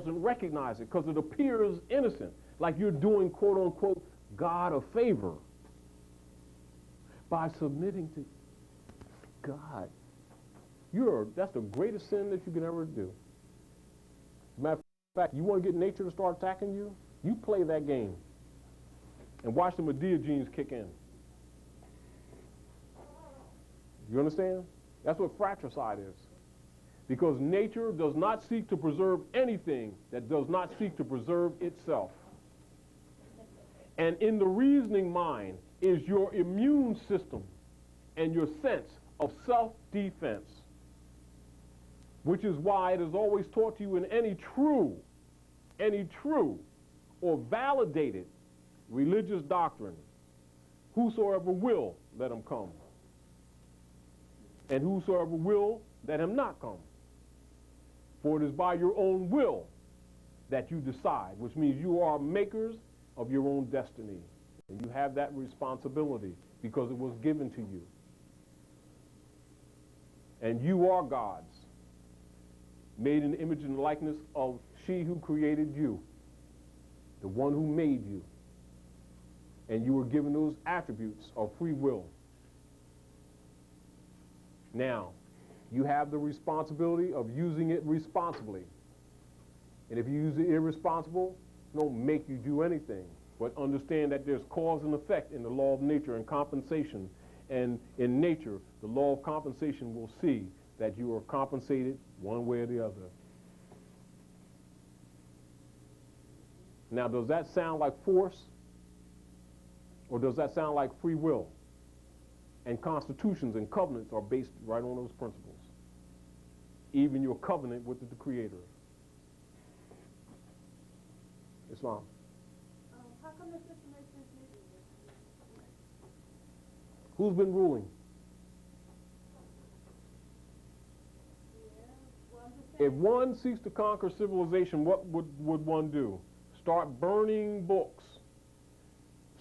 doesn't recognize it because it appears innocent, like you're doing, quote unquote, God a favor by submitting to God. That's the greatest sin that you can ever do. As a matter of fact, you want to get nature to start attacking you? You play that game and watch the Medea genes kick in. You understand? That's what fratricide is. Because nature does not seek to preserve anything that does not seek to preserve itself. And in the reasoning mind is your immune system and your sense of self-defense, which is why it is always taught to you in any true or validated religious doctrine, whosoever will, let him come. And whosoever will, let him not come. For it is by your own will that you decide, which means you are makers of your own destiny. And you have that responsibility because it was given to you. And you are God's, made in the image and likeness of she who created you, the one who made you. And you were given those attributes of free will. Now, you have the responsibility of using it responsibly. And if you use it irresponsible, it don't make you do anything. But understand that there's cause and effect in the law of nature and compensation. And in nature, the law of compensation will see that you are compensated one way or the other. Now, does that sound like force? Or does that sound like free will? And constitutions and covenants are based right on those principles. Even your covenant with the Creator. Islam. How come the system makes sense moving? Who's been ruling? If one seeks to conquer civilization, what would one do? Start burning books.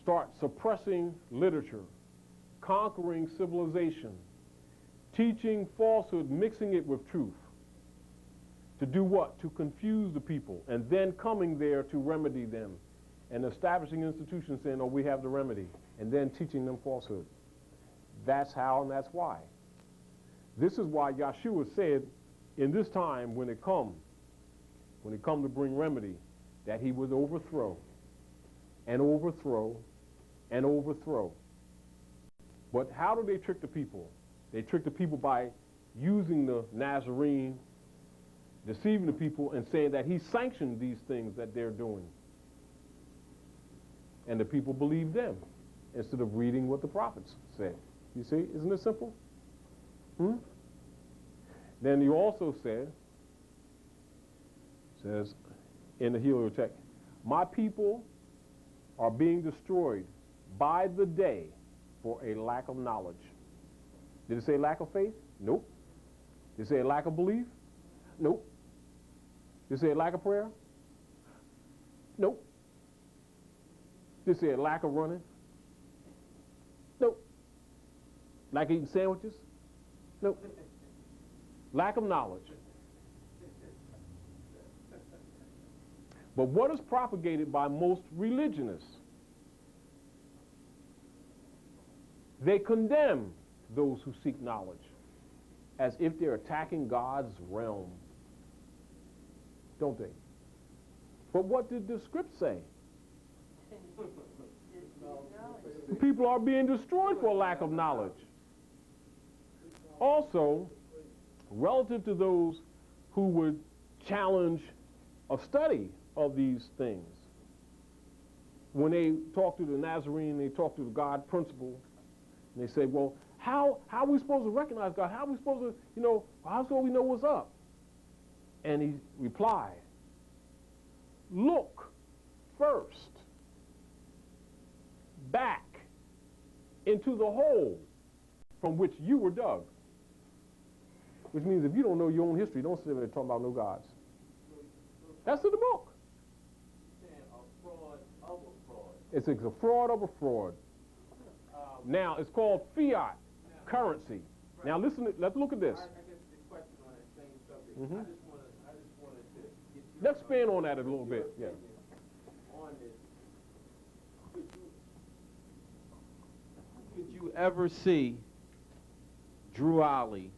Start suppressing literature. Conquering civilization. Teaching falsehood, mixing it with truth. To do what? To confuse the people. And then coming there to remedy them. And establishing institutions saying, oh, we have the remedy. And then teaching them falsehood. That's how and that's why. This is why Yeshua said, in this time when it come to bring remedy, that he would overthrow and overthrow and overthrow. But how do they trick the people? They trick the people by using the Nazarene, deceiving the people and saying that he sanctioned these things that they're doing. And the people believe them instead of reading what the prophets said. You see, isn't it simple? Then he also says in the heliotext, my people are being destroyed by the day for a lack of knowledge. Did it say lack of faith? Nope. Did it say a lack of belief? Nope. Did it say a lack of prayer? Nope. Did it say a lack of running? Nope. Like eating sandwiches? Nope. Lack of knowledge. But what is propagated by most religionists? They condemn those who seek knowledge as if they're attacking God's realm. Don't they? But what did the script say? People are being destroyed for lack of knowledge. Also, relative to those who would challenge a study of these things, when they talk to the Nazarene, they talk to the God principle, and they say, well, how are we supposed to recognize God? How are we supposed to, how do we know what's up? And he replied, look first back into the hole from which you were dug. Which means if you don't know your own history, don't sit there talking about no gods. That's in the book. A fraud of a fraud. It's a fraud of a fraud. Now, it's called fiat currency. Right. Now, let's look at this. I guess the question on that same subject, I just wanted to get Let's expand on that a little bit. Yeah. On this, could you ever see Drew Ali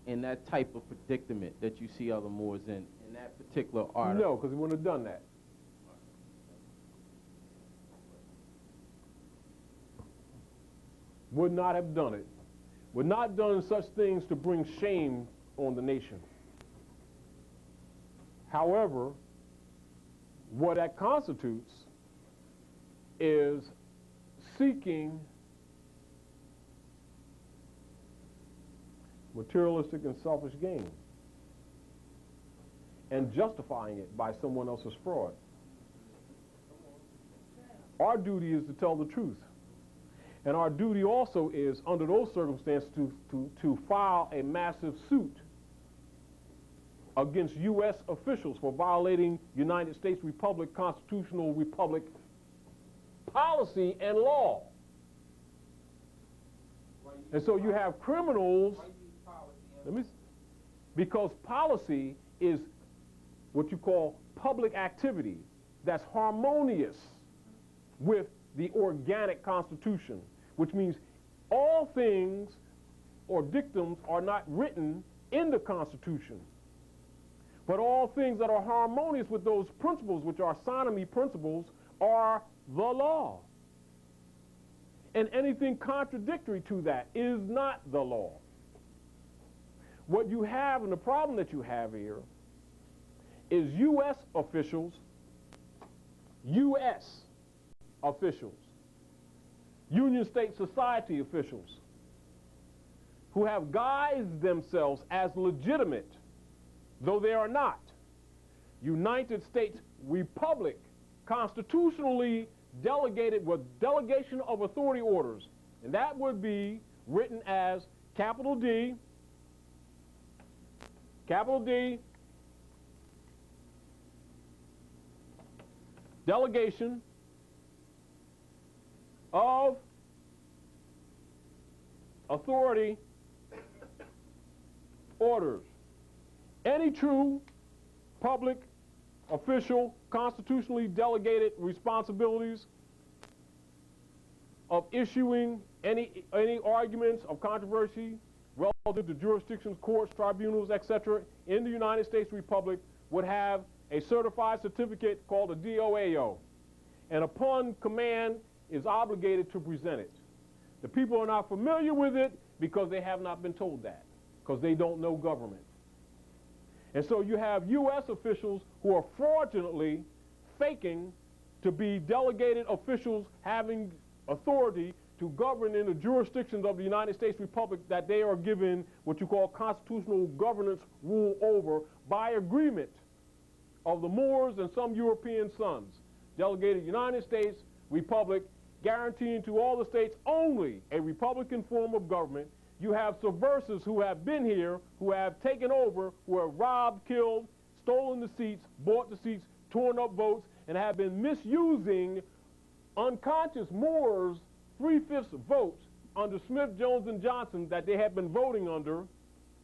in that type of predicament that you see other Moors in that particular article? No, because he wouldn't have done that. Would not have done it. Would not have done such things to bring shame on the nation. However, what that constitutes is seeking materialistic and selfish gain and justifying it by someone else's fraud. Our duty is to tell the truth. And our duty also is, under those circumstances, to file a massive suit against U.S. officials for violating United States Republic, constitutional republic policy and law. And so you have criminals, because policy is what you call public activity that's harmonious with the organic constitution, which means all things or dictums are not written in the Constitution, but all things that are harmonious with those principles, which are Isonomy principles, are the law. And anything contradictory to that is not the law. What you have, and the problem that you have here, is U.S. officials, Union State Society officials, who have guised themselves as legitimate, though they are not, United States Republic, constitutionally delegated with delegation of authority orders, and that would be written as capital D, delegation of authority orders. Any true public official constitutionally delegated responsibilities of issuing any arguments of controversy relative to jurisdictions, courts, tribunals, etc. in the United States Republic would have a certified certificate called a DOAO, and upon command is obligated to present it. The people are not familiar with it because they have not been told that, because they don't know government. And so you have U.S. officials who are fraudulently faking to be delegated officials having authority to govern in the jurisdictions of the United States Republic that they are given what you call constitutional governance rule over by agreement of the Moors and some European sons. Delegated United States Republic, guaranteeing to all the states only a Republican form of government. You have subversives who have been here, who have taken over, who have robbed, killed, stolen the seats, bought the seats, torn up votes, and have been misusing unconscious Moors' 3/5 votes under Smith, Jones, and Johnson that they have been voting under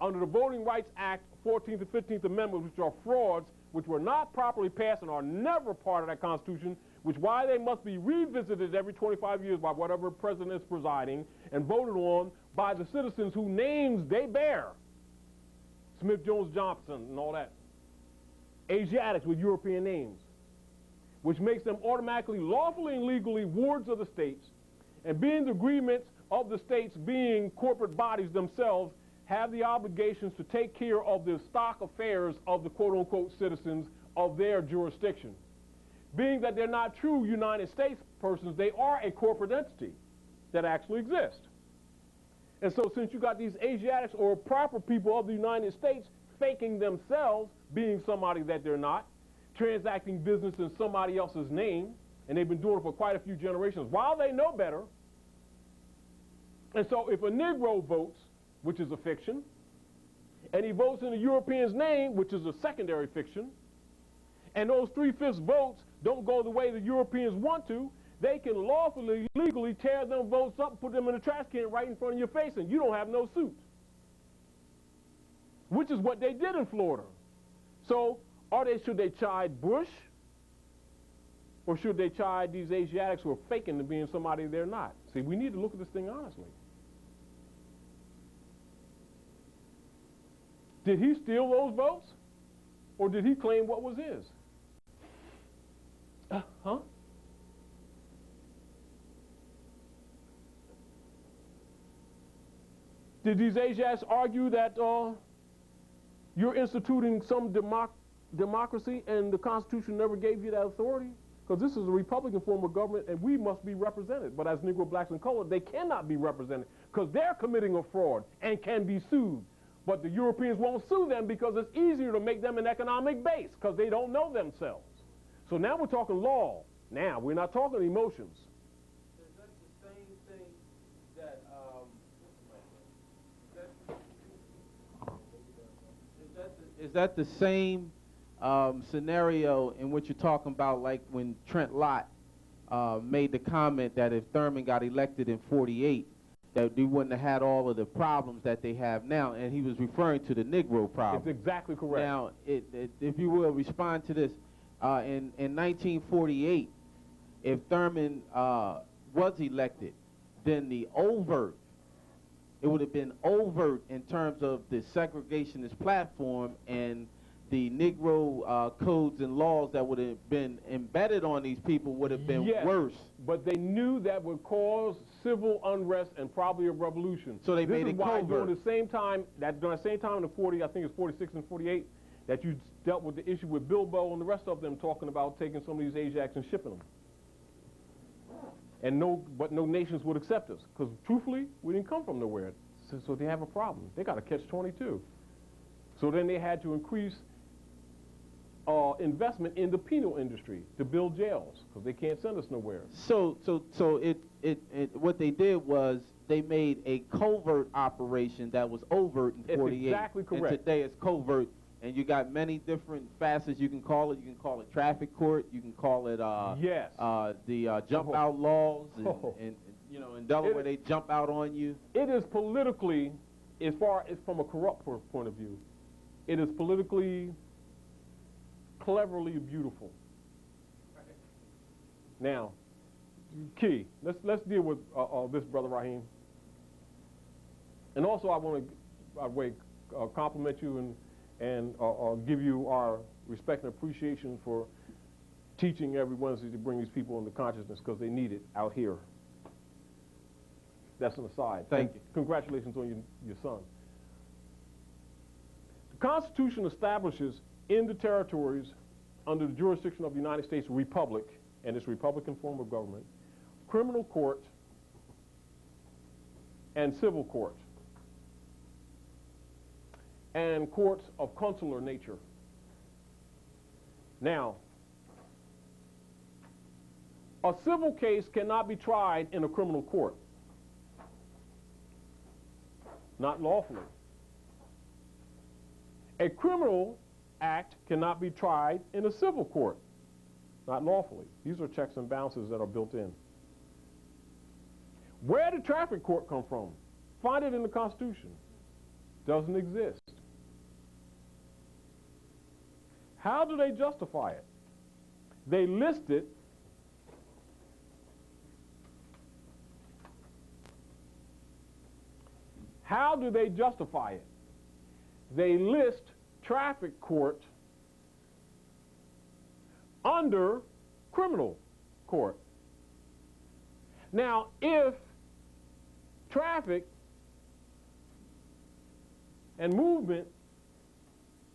the Voting Rights Act 14th and 15th Amendments, which are frauds, which were not properly passed and are never part of that Constitution, which why they must be revisited every 25 years by whatever president is presiding and voted on by the citizens whose names they bear. Smith, Jones, Johnson, and all that. Asiatics with European names, which makes them automatically, lawfully, and legally wards of the states, and being the agreements of the states being corporate bodies themselves, have the obligations to take care of the stock affairs of the quote-unquote citizens of their jurisdiction. Being that they're not true United States persons, they are a corporate entity that actually exists. And so since you got these Asiatics or proper people of the United States faking themselves, being somebody that they're not, transacting business in somebody else's name, and they've been doing it for quite a few generations while they know better. And so if a Negro votes, which is a fiction, and he votes in a European's name, which is a secondary fiction, and those 3/5 votes don't go the way the Europeans want to, they can lawfully, legally tear them votes up and put them in a trash can right in front of your face, and you don't have no suit. Which is what they did in Florida. So Should they chide Bush? Or should they chide these Asiatics who are faking to being somebody they're not? See, we need to look at this thing honestly. Did he steal those votes? Or did he claim what was his? Huh? Did these Asiatics argue that you're instituting some democracy and the Constitution never gave you that authority? Because this is a Republican form of government and we must be represented. But as Negro, blacks, and colored, they cannot be represented because they're committing a fraud and can be sued. But the Europeans won't sue them because it's easier to make them an economic base because they don't know themselves. So now we're talking law. Now, we're not talking emotions. Is that the same thing that, is that the same scenario in which you're talking about, like when Trent Lott made the comment that if Thurman got elected in 48, that they wouldn't have had all of the problems that they have now, and he was referring to the Negro problem. It's exactly correct. Now, if you will respond to this, in 1948, if Thurman was elected, then it would have been overt in terms of the segregationist platform, and the Negro codes and laws that would have been embedded on these people would have been worse. But they knew that would cause civil unrest and probably a revolution. So they made it covert. This is why during the same time in the 40, I think it's 46 and 48, that you dealt with the issue with Bilbo and the rest of them talking about taking some of these Asiatics and shipping them. And but no nations would accept us, because truthfully, we didn't come from nowhere. So they have a problem. They got to catch 22. So then they had to increase investment in the penal industry to build jails, because they can't send us nowhere. So what they did was they made a covert operation that was overt in 48. It's exactly correct. And today it's covert. And you got many different facets you can call it. You can call it traffic court. You can call it the jump out laws. And you know, in Delaware they jump out on you. It is politically, as far as from a corrupt point of view, it is politically cleverly beautiful. Now, Key, let's deal with this, Brother Raheem. And also I want to compliment you and give you our respect and appreciation for teaching every Wednesday to bring these people into consciousness, because they need it out here. That's an aside. Thank you. Congratulations on your son. The Constitution establishes in the territories under the jurisdiction of the United States Republic and its Republican form of government, criminal court and civil court, and courts of consular nature. Now, a civil case cannot be tried in a criminal court, not lawfully. A criminal act cannot be tried in a civil court, not lawfully. These are checks and balances that are built in. Where did traffic court come from? Find it in the Constitution. Doesn't exist. How do they justify it? They list it How do they justify it? They list traffic court under criminal court. Now, if traffic and movement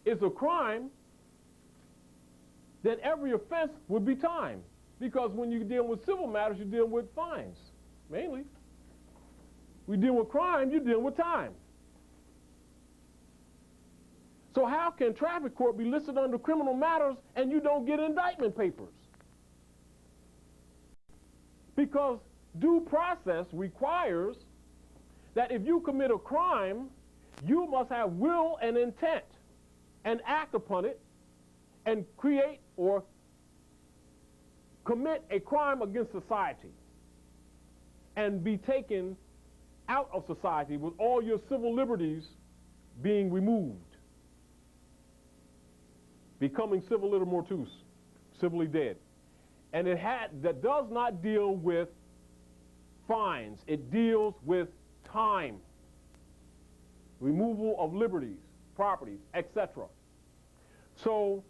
is a crime, then every offense would be time. Because when you deal with civil matters, you deal with fines, mainly. We deal with crime, you deal with time. So how can traffic court be listed under criminal matters and you don't get indictment papers? Because due process requires that if you commit a crime, you must have will and intent and act upon it and create or commit a crime against society and be taken out of society with all your civil liberties being removed. becoming civiliter mortuus, civilly dead. And that does not deal with fines. It deals with time, removal of liberties, properties, etc. So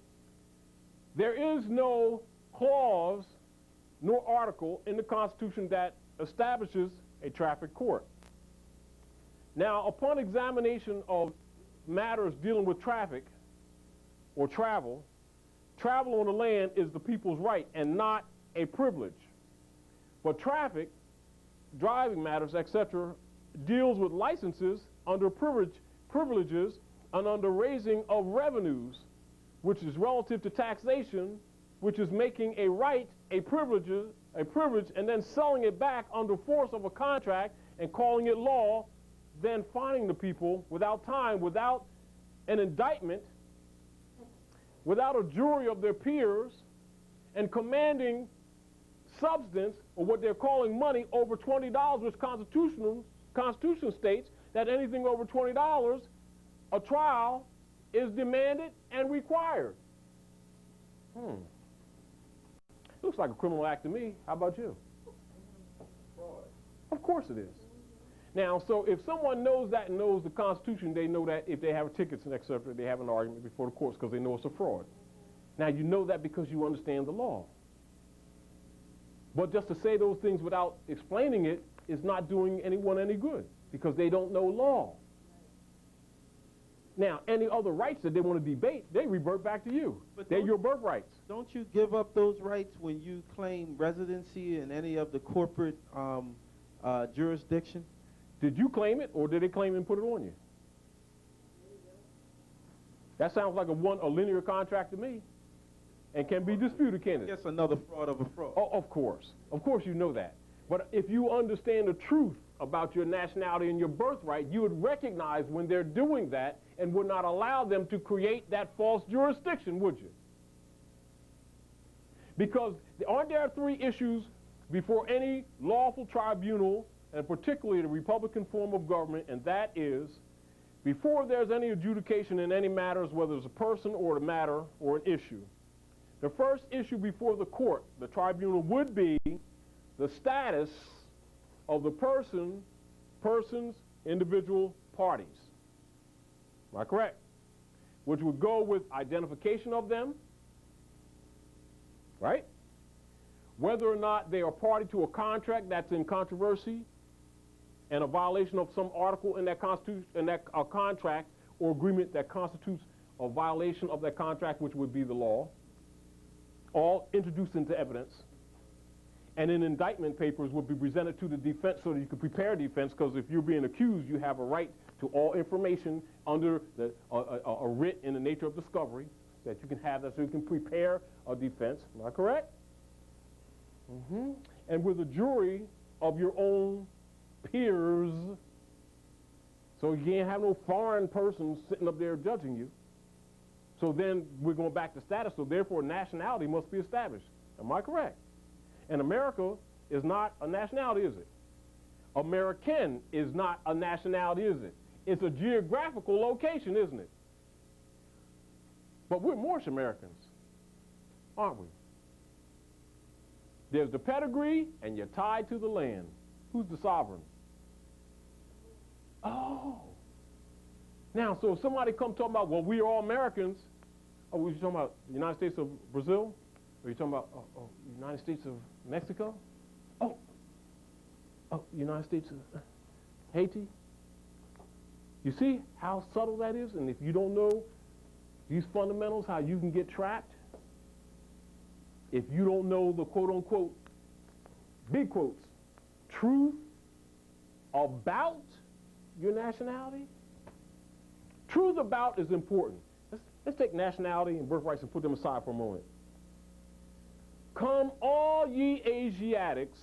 there is no clause nor article in the Constitution that establishes a traffic court. Now, upon examination of matters dealing with traffic or travel on the land is the people's right and not a privilege. But traffic, driving matters, etc., deals with licenses under privileges and under raising of revenues, which is relative to taxation, which is making a right a privilege, and then selling it back under force of a contract and calling it law, then fining the people without time, without an indictment, without a jury of their peers, and commanding substance, or what they're calling money, over $20, which Constitution states that anything over $20, a trial is demanded and required. Looks like a criminal act to me. How about you? Fraud. Of course it is. Now, so if someone knows that and knows the Constitution, they know that if they have tickets and etc., they have an argument before the courts because they know it's a fraud. Now, you know that because you understand the law. But just to say those things without explaining it is not doing anyone any good because they don't know law. Now, any other rights that they want to debate, they revert back to you. But they're your birthrights. Don't you give up those rights when you claim residency in any of the corporate jurisdiction? Did you claim it, or did they claim it and put it on you? That sounds like a linear contract to me, and can be disputed, can't it? Yes, another fraud of a fraud. Oh, of course. Of course you know that. But if you understand the truth about your nationality and your birthright, you would recognize when they're doing that and would not allow them to create that false jurisdiction, would you? Because aren't there three issues before any lawful tribunal, and particularly the Republican form of government, and that is, before there's any adjudication in any matters, whether it's a person or a matter or an issue, the first issue before the court, the tribunal, would be the status of the persons, individual parties. Am I correct? Which would go with identification of them, right? Whether or not they are party to a contract that's in controversy and a violation of some article in that contract or agreement that constitutes a violation of that contract, which would be the law, all introduced into evidence. And in indictment papers would be presented to the defense so that you could prepare a defense, because if you're being accused, you have a right to all information under a writ in the nature of discovery that you can have that so you can prepare a defense. Am I correct? And with a jury of your own peers, so you can't have no foreign person sitting up there judging you. So then we're going back to status, so therefore nationality must be established. Am I correct? And America is not a nationality, is it? American is not a nationality, is it? It's a geographical location, isn't it? But we're Moorish Americans, aren't we? There's the pedigree, and you're tied to the land. Who's the sovereign? Oh. Now, so if somebody come talking about, well, we are all Americans, oh, are you talking about the United States of Brazil? Are you talking about United States of Mexico? Oh, United States of Haiti? You see how subtle that is? And if you don't know these fundamentals, how you can get trapped, if you don't know the quote-unquote, big quotes, truth about your nationality, truth about is important. Let's take nationality and birthrights and put them aside for a moment. Come all ye Asiatics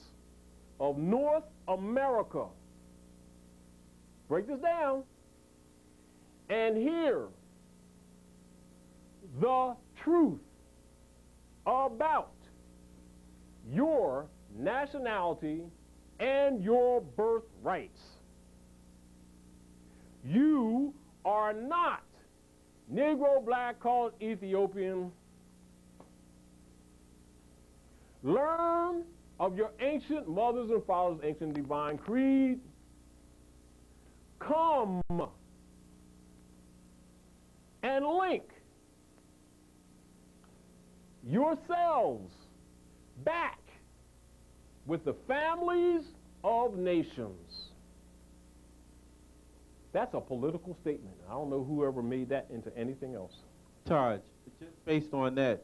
of North America. Break this down and hear the truth about your nationality and your birthrights. You are not Negro, black, colored, Ethiopian. Learn of your ancient mothers and fathers' ancient divine creed. Come and link yourselves back with the families of nations. That's a political statement. I don't know whoever made that into anything else. Taj, just based on that,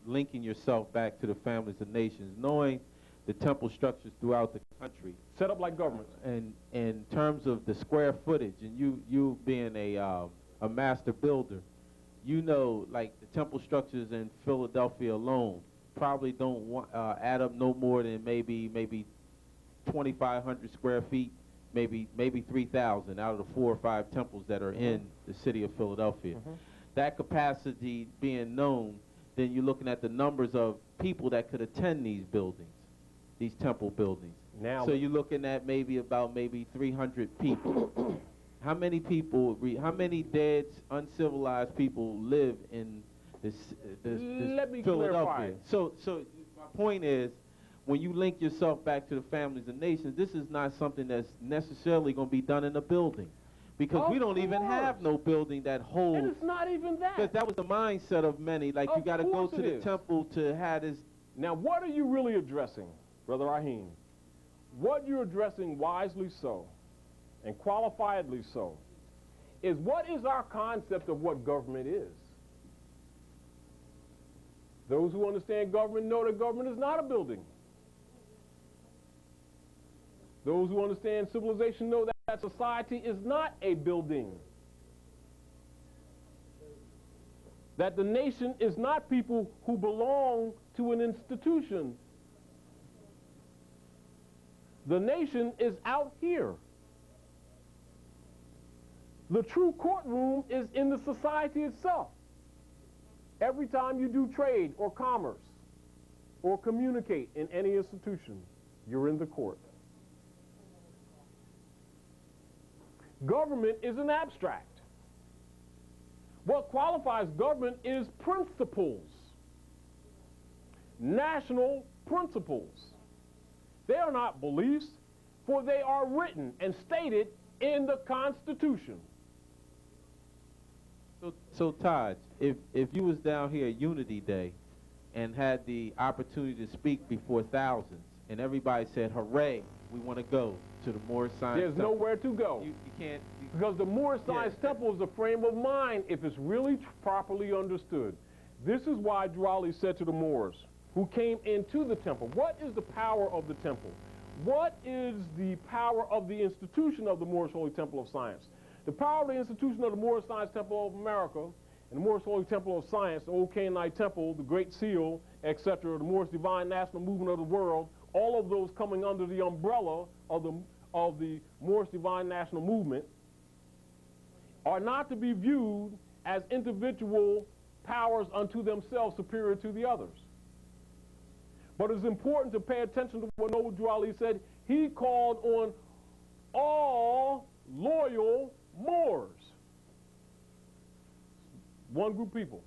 linking yourself back to the families of nations, knowing the temple structures throughout the country, Set up like governments. and in terms of the square footage, and you being a master builder, you know, like the temple structures in Philadelphia alone probably don't add up no more than maybe 2,500 square feet, maybe 3,000 out of the 4 or 5 temples that are in the city of Philadelphia. That capacity being known, then you're looking at the numbers of people that could attend these buildings, these temple buildings. Now, So you're looking at maybe 300 people. How many people, how many dead, uncivilized people live in this Let me Philadelphia? clarify. So my point is, when you link yourself back to the families and nations, this is not something that's necessarily going to be done in a building, because we Of don't even have course. no building that holds. and it's not even Because that. that was the mindset of many, like you Of got to go course to it the is. temple to have this. Now, what are you really addressing, Brother Raheem? What you're addressing, wisely so, and qualifiedly so, is what is our concept of what government is. Those who understand government know that government is not a building. Those who understand civilization know that society is not a building. That the nation is not people who belong to an institution. The nation is out here. The true courtroom is in the society itself. Every time you do trade or commerce or communicate in any institution, you're in the court. Government is an abstract. What qualifies government is principles, national principles. They are not beliefs, for they are written and stated in the Constitution. So Taj, if you was down here at Unity Day and had the opportunity to speak before thousands, and everybody said, "Hooray, we want to go to the Moorish Science There's Temple," nowhere to go. You can't. Because the Moorish Science Temple is a frame of mind if it's really properly understood. This is why Jure said to the Moors who came into the temple, what is the power of the temple? What is the power of the institution of the Moorish Holy Temple of Science? The power of the institution of the Moorish Science Temple of America and the Moorish Holy Temple of Science, the Old Canaanite Temple, the Great Seal, etc., the Moorish Divine National Movement of the World, all of those coming under the umbrella of the Moorish Divine National Movement, are not to be viewed as individual powers unto themselves superior to the others. But it's important to pay attention to what Noble Drew Ali said. He called on all loyal Moors. One group of people.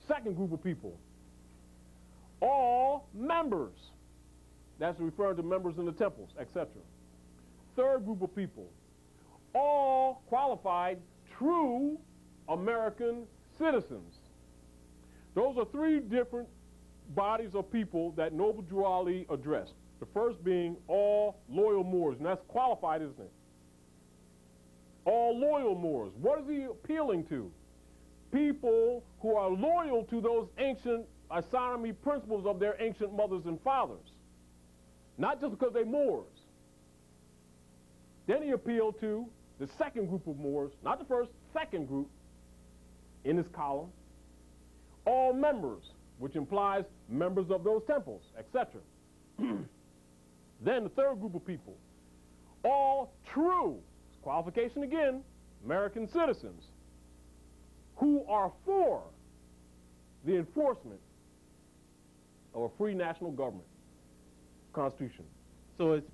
Second group of people. All members. That's referring to members in the temples, etc. Third group of people. All qualified, true American citizens. Those are 3 different bodies of people that Noble Drew Ali addressed. The first being all loyal Moors, and that's qualified, isn't it? All loyal Moors. What is he appealing to? People who are loyal to those ancient Isonomy principles of their ancient mothers and fathers. Not just because they're Moors. Then he appealed to the second group of Moors, not the first, second group in this column. All members, which implies members of those temples, etc. Then the third group of people, all true, qualification again, American citizens, who are for the enforcement of a free national government, Constitution. So it's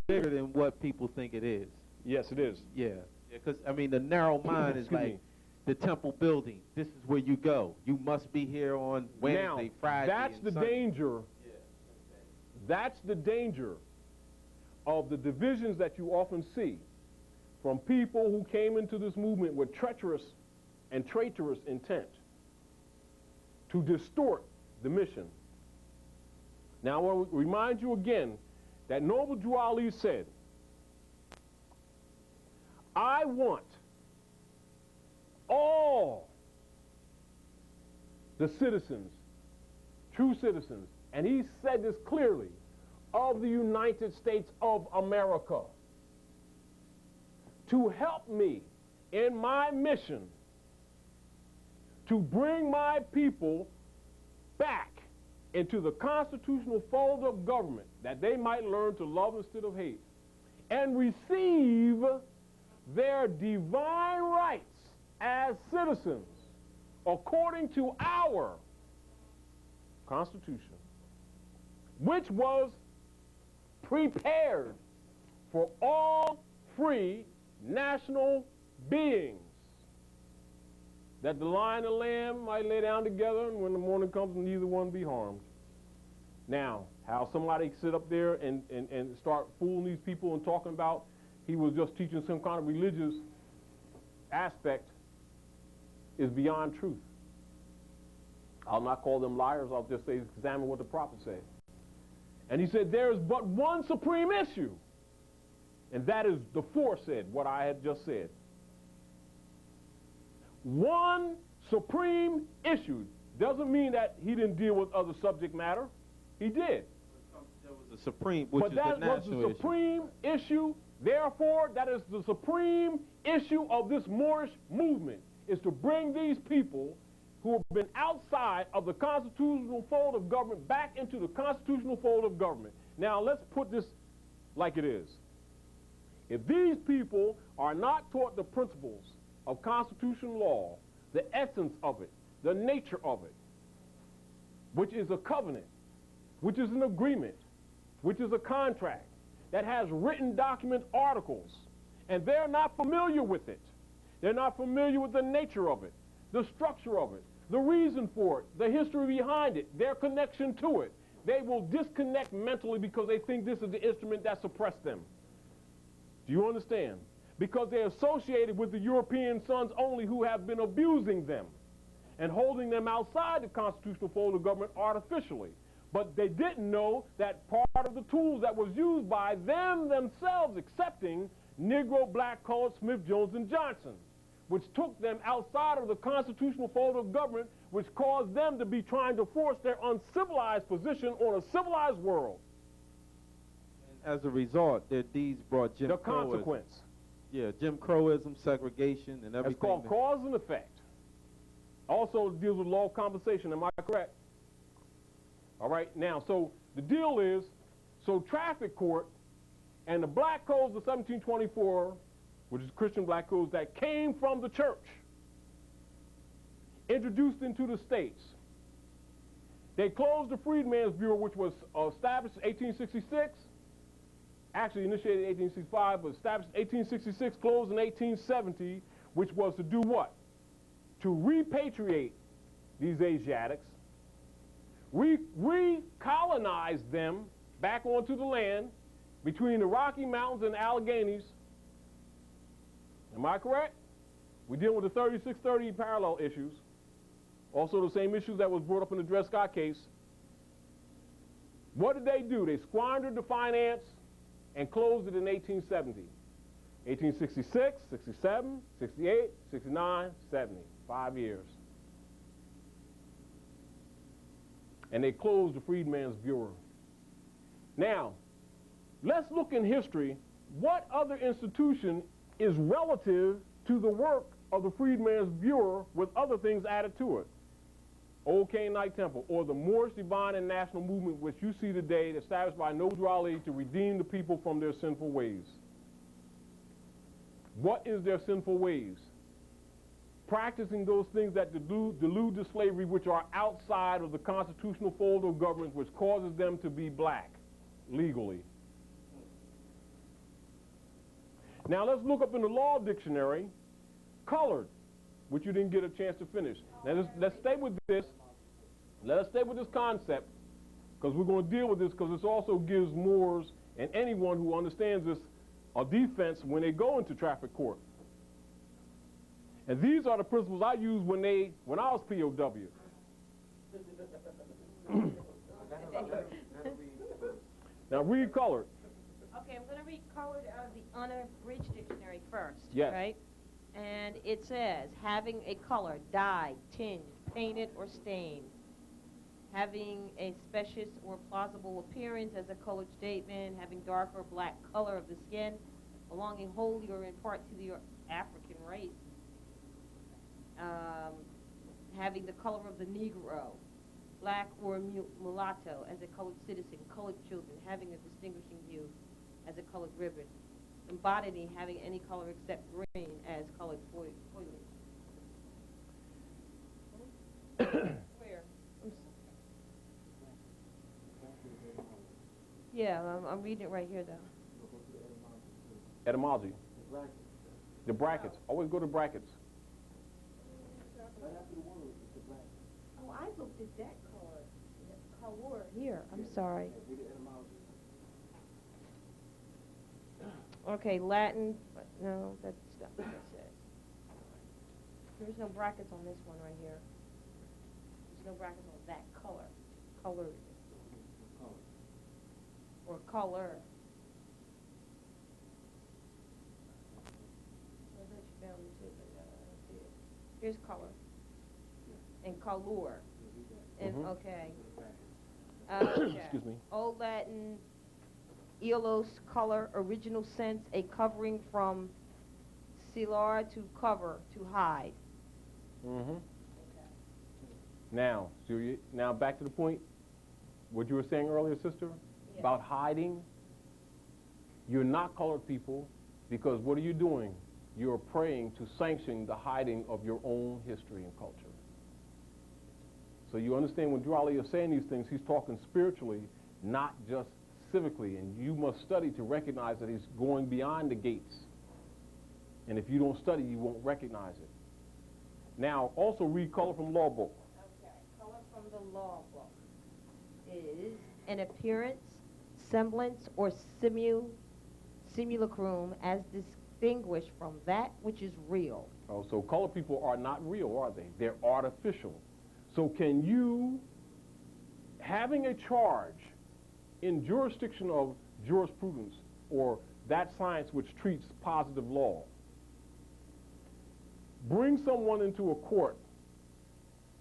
bigger than what people think it is. Yes, it is. Yeah, because I mean the narrow mind is Excuse like me. the temple building. This is where you go. You must be here on Wednesday, now, Friday, that's and the Sunday. danger. That's the danger of the divisions that you often see from people who came into this movement with treacherous and traitorous intent to distort the mission. Now, I want to remind you again that Noble Drew Ali said, I want all the citizens, true citizens, and he said this clearly, of the United States of America to help me in my mission to bring my people back into the constitutional fold of government that they might learn to love instead of hate and receive their divine rights as citizens according to our Constitution, which was prepared for all free national beings, that the lion and the lamb might lay down together, and when the morning comes, neither one be harmed. Now, how somebody sit up there and start fooling these people and talking about he was just teaching some kind of religious aspect is beyond truth. I'll not call them liars, I'll just say examine what the prophet said. And he said there is but one supreme issue, and that is the foresaid, what I had just said. One supreme issue doesn't mean that he didn't deal with other subject matter. He did. There was a supreme, which but is that the was national the supreme issue. Therefore, that is the supreme issue of this Moorish movement, is to bring these people who have been outside of the constitutional fold of government back into the constitutional fold of government. Now, let's put this like it is. If these people are not taught the principles of constitutional law, the essence of it, the nature of it, which is a covenant, which is an agreement, which is a contract that has written document articles, and they're not familiar with it, they're not familiar with the nature of it, the structure of it, the reason for it, the history behind it, their connection to it, they will disconnect mentally because they think this is the instrument that suppressed them. Do you understand? Because they're associated with the European sons only who have been abusing them and holding them outside the constitutional fold of government artificially. But they didn't know that part of the tools that was used by them themselves accepting Negro, black, colored, Smith, Jones, and Johnson, which took them outside of the constitutional fold of government, which caused them to be trying to force their uncivilized position on a civilized world. And as a result, their deeds brought Jim Crowism. The consequence. Yeah, Jim Crowism, segregation, and everything. It's called cause and effect. Also deals with law of compensation, am I correct? All right, now, so the deal is, so traffic court and the black codes of 1724, which is Christian black codes that came from the church, introduced into the states. They closed the Freedmen's Bureau, which was established in 1866, actually initiated in 1865, but established in 1866, closed in 1870, which was to do what? To repatriate these Asiatics, recolonize them back onto the land between the Rocky Mountains and the Alleghenies. Am I correct? We deal with the 3630 parallel issues. Also the same issues that was brought up in the Dred Scott case. What did they do? They squandered the finance and closed it in 1870. 1866, 67, 68, 69, 70. 5 years. And they closed the Freedmen's Bureau. Now, let's look in history. What other institution is relative to the work of the Freedmen's Bureau with other things added to it? Old Canaanite Temple, or the Moorish Divine and National Movement, which you see today, established by Noble Drew Ali to redeem the people from their sinful ways. What is their sinful ways? Practicing those things that delude to slavery, which are outside of the constitutional fold of government, which causes them to be black legally. Now let's look up in the law dictionary, colored. which you didn't get a chance to finish. Now let's stay with this. Let us stay with this concept, because we're going to deal with this, because this also gives Moors and anyone who understands this a defense when they go into traffic court. And these are the principles I used when I was POW. Now read colored. Okay, I'm going to read colored out of the unabridged dictionary first. Yes. Right? And it says, having a color, dyed, tinged, painted, or stained. Having a specious or plausible appearance as a colored statement, having dark or black color of the skin, belonging wholly or in part to the African race. Having the color of the Negro, black or mulatto as a colored citizen, colored children, having a distinguishing hue as a colored ribbon. Embodying having any color except green as colored foliage. Where? Yeah, I'm reading it right here, though. Etymology. The brackets. Always go to brackets. Oh, I looked at that color. Color here. I'm sorry. Okay, Latin. No, that's not what it says. There's no brackets on this one right here. There's no brackets on that color. Colored. Or color. I bet you found it too, but I don't see it. Here's color. And color. And okay. Okay. Excuse me. Old Latin, elos, color, original sense, a covering from celar, to cover, to hide. Okay. Now, now back to the point, what you were saying earlier, sister, about hiding. You're not colored people, because what are you doing? You're praying to sanction the hiding of your own history and culture. So you understand when Jure is saying these things, he's talking spiritually, not just civically. And you must study to recognize that he's going beyond the gates. And if you don't study, you won't recognize it. Now, also read color from law book. Okay, color from the law book is an appearance, semblance, or simulacrum as distinguished from that which is real. Oh, so colored people are not real, are they? They're artificial. So can you, having a charge in jurisdiction of jurisprudence, or that science which treats positive law, bring someone into a court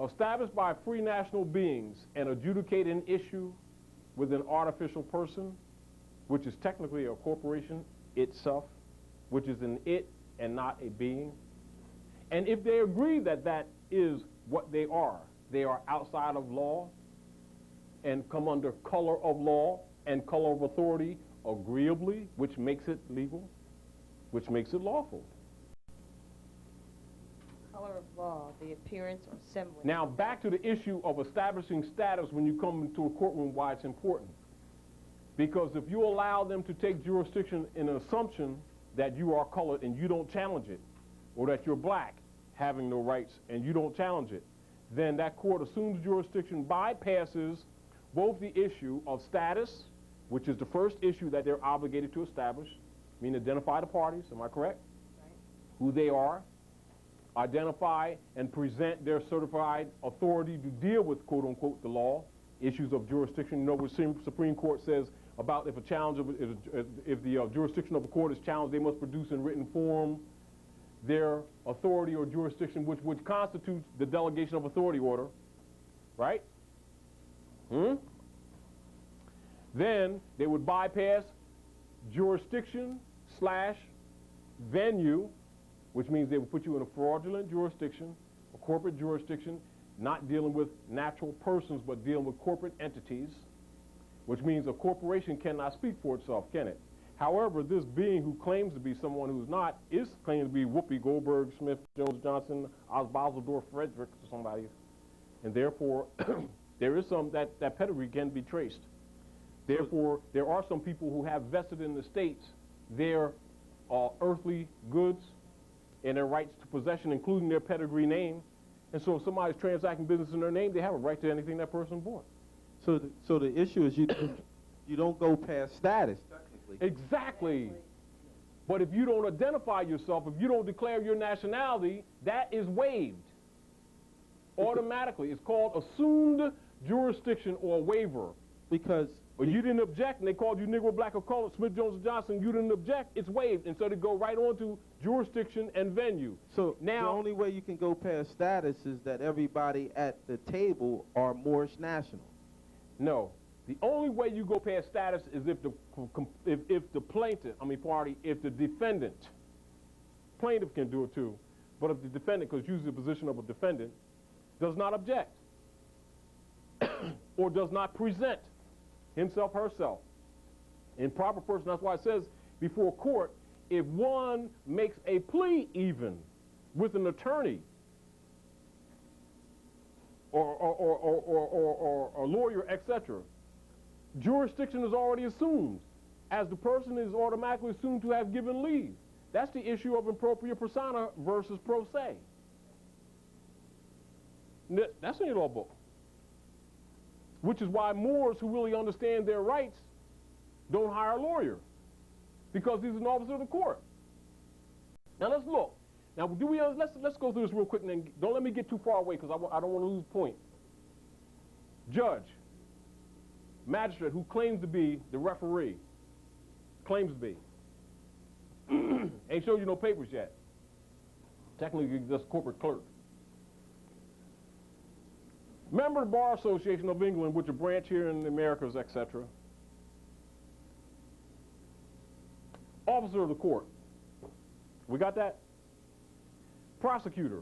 established by free national beings and adjudicate an issue with an artificial person, which is technically a corporation itself, which is an it and not a being? And if they agree that that is what they are outside of law and come under color of law and color of authority agreeably, which makes it legal, which makes it lawful. Color of law, the appearance or semblance. Now back to the issue of establishing status when you come into a courtroom, why it's important. Because if you allow them to take jurisdiction in an assumption that you are colored and you don't challenge it, or that you're black having no rights and you don't challenge it, then that court assumes jurisdiction, bypasses both the issue of status, which is the first issue that they're obligated to establish, meaning identify the parties, am I correct? Right. Who they are, identify and present their certified authority to deal with, quote unquote, the law, issues of jurisdiction. You know what the Supreme Court says about if a challenge of, if the jurisdiction of a court is challenged, they must produce in written form their authority or jurisdiction, which constitutes the delegation of authority order, right? Then they would bypass jurisdiction / venue, which means they would put you in a fraudulent jurisdiction, a corporate jurisdiction, not dealing with natural persons, but dealing with corporate entities, which means a corporation cannot speak for itself, can it? However, this being who claims to be someone who's not is claimed to be Whoopi, Goldberg, Smith, Jones, Johnson, Osbaldor, Frederick, or somebody. And therefore, there is some, that pedigree can be traced. Therefore, there are some people who have vested in the states their earthly goods and their rights to possession, including their pedigree name. And so if somebody's transacting business in their name, they have a right to anything that person bought. So the issue is you don't go past status, technically. Exactly. But if you don't identify yourself, if you don't declare your nationality, that is waived automatically. It's called assumed jurisdiction or waiver. Because But you didn't object, and they called you Negro, Black, or Colored, Smith, Jones, or Johnson. You didn't object. It's waived. And so they go right on to jurisdiction and venue. so Now, the only way you can go past status is that everybody at the table are Moorish national. no. The only way you go past status is if the plaintiff, if the defendant, plaintiff can do it too, but if the defendant, because usually the position of a defendant, does not object or does not present himself, herself in proper person. That's why it says before court, if one makes a plea even with an attorney or a lawyer, etc., jurisdiction is already assumed, as the person is automatically assumed to have given leave. That's the issue of impropria persona versus pro se. That's in your law book. Which is why Moors who really understand their rights don't hire a lawyer, because he's an officer of the court. Now let's look. Now let's go through this real quick, and then don't let me get too far away, because I don't want to lose point. Judge, magistrate who claims to be the referee, claims to be, ain't showed you no papers yet. Technically, you're just corporate clerk. Member of the Bar Association of England, which a branch here in the Americas, etc. Officer of the court. We got that? Prosecutor.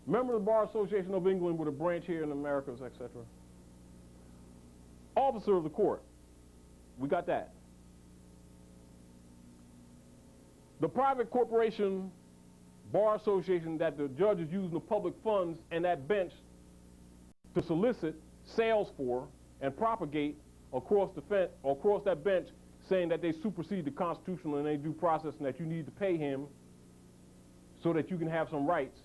Member of the Bar Association of England with a branch here in the Americas, etc. Officer of the court. We got that. The private corporation bar association that the judge is using the public funds and that bench to solicit sales for and propagate across that bench, saying that they supersede the Constitution and they due process, and that you need to pay him so that you can have some rights.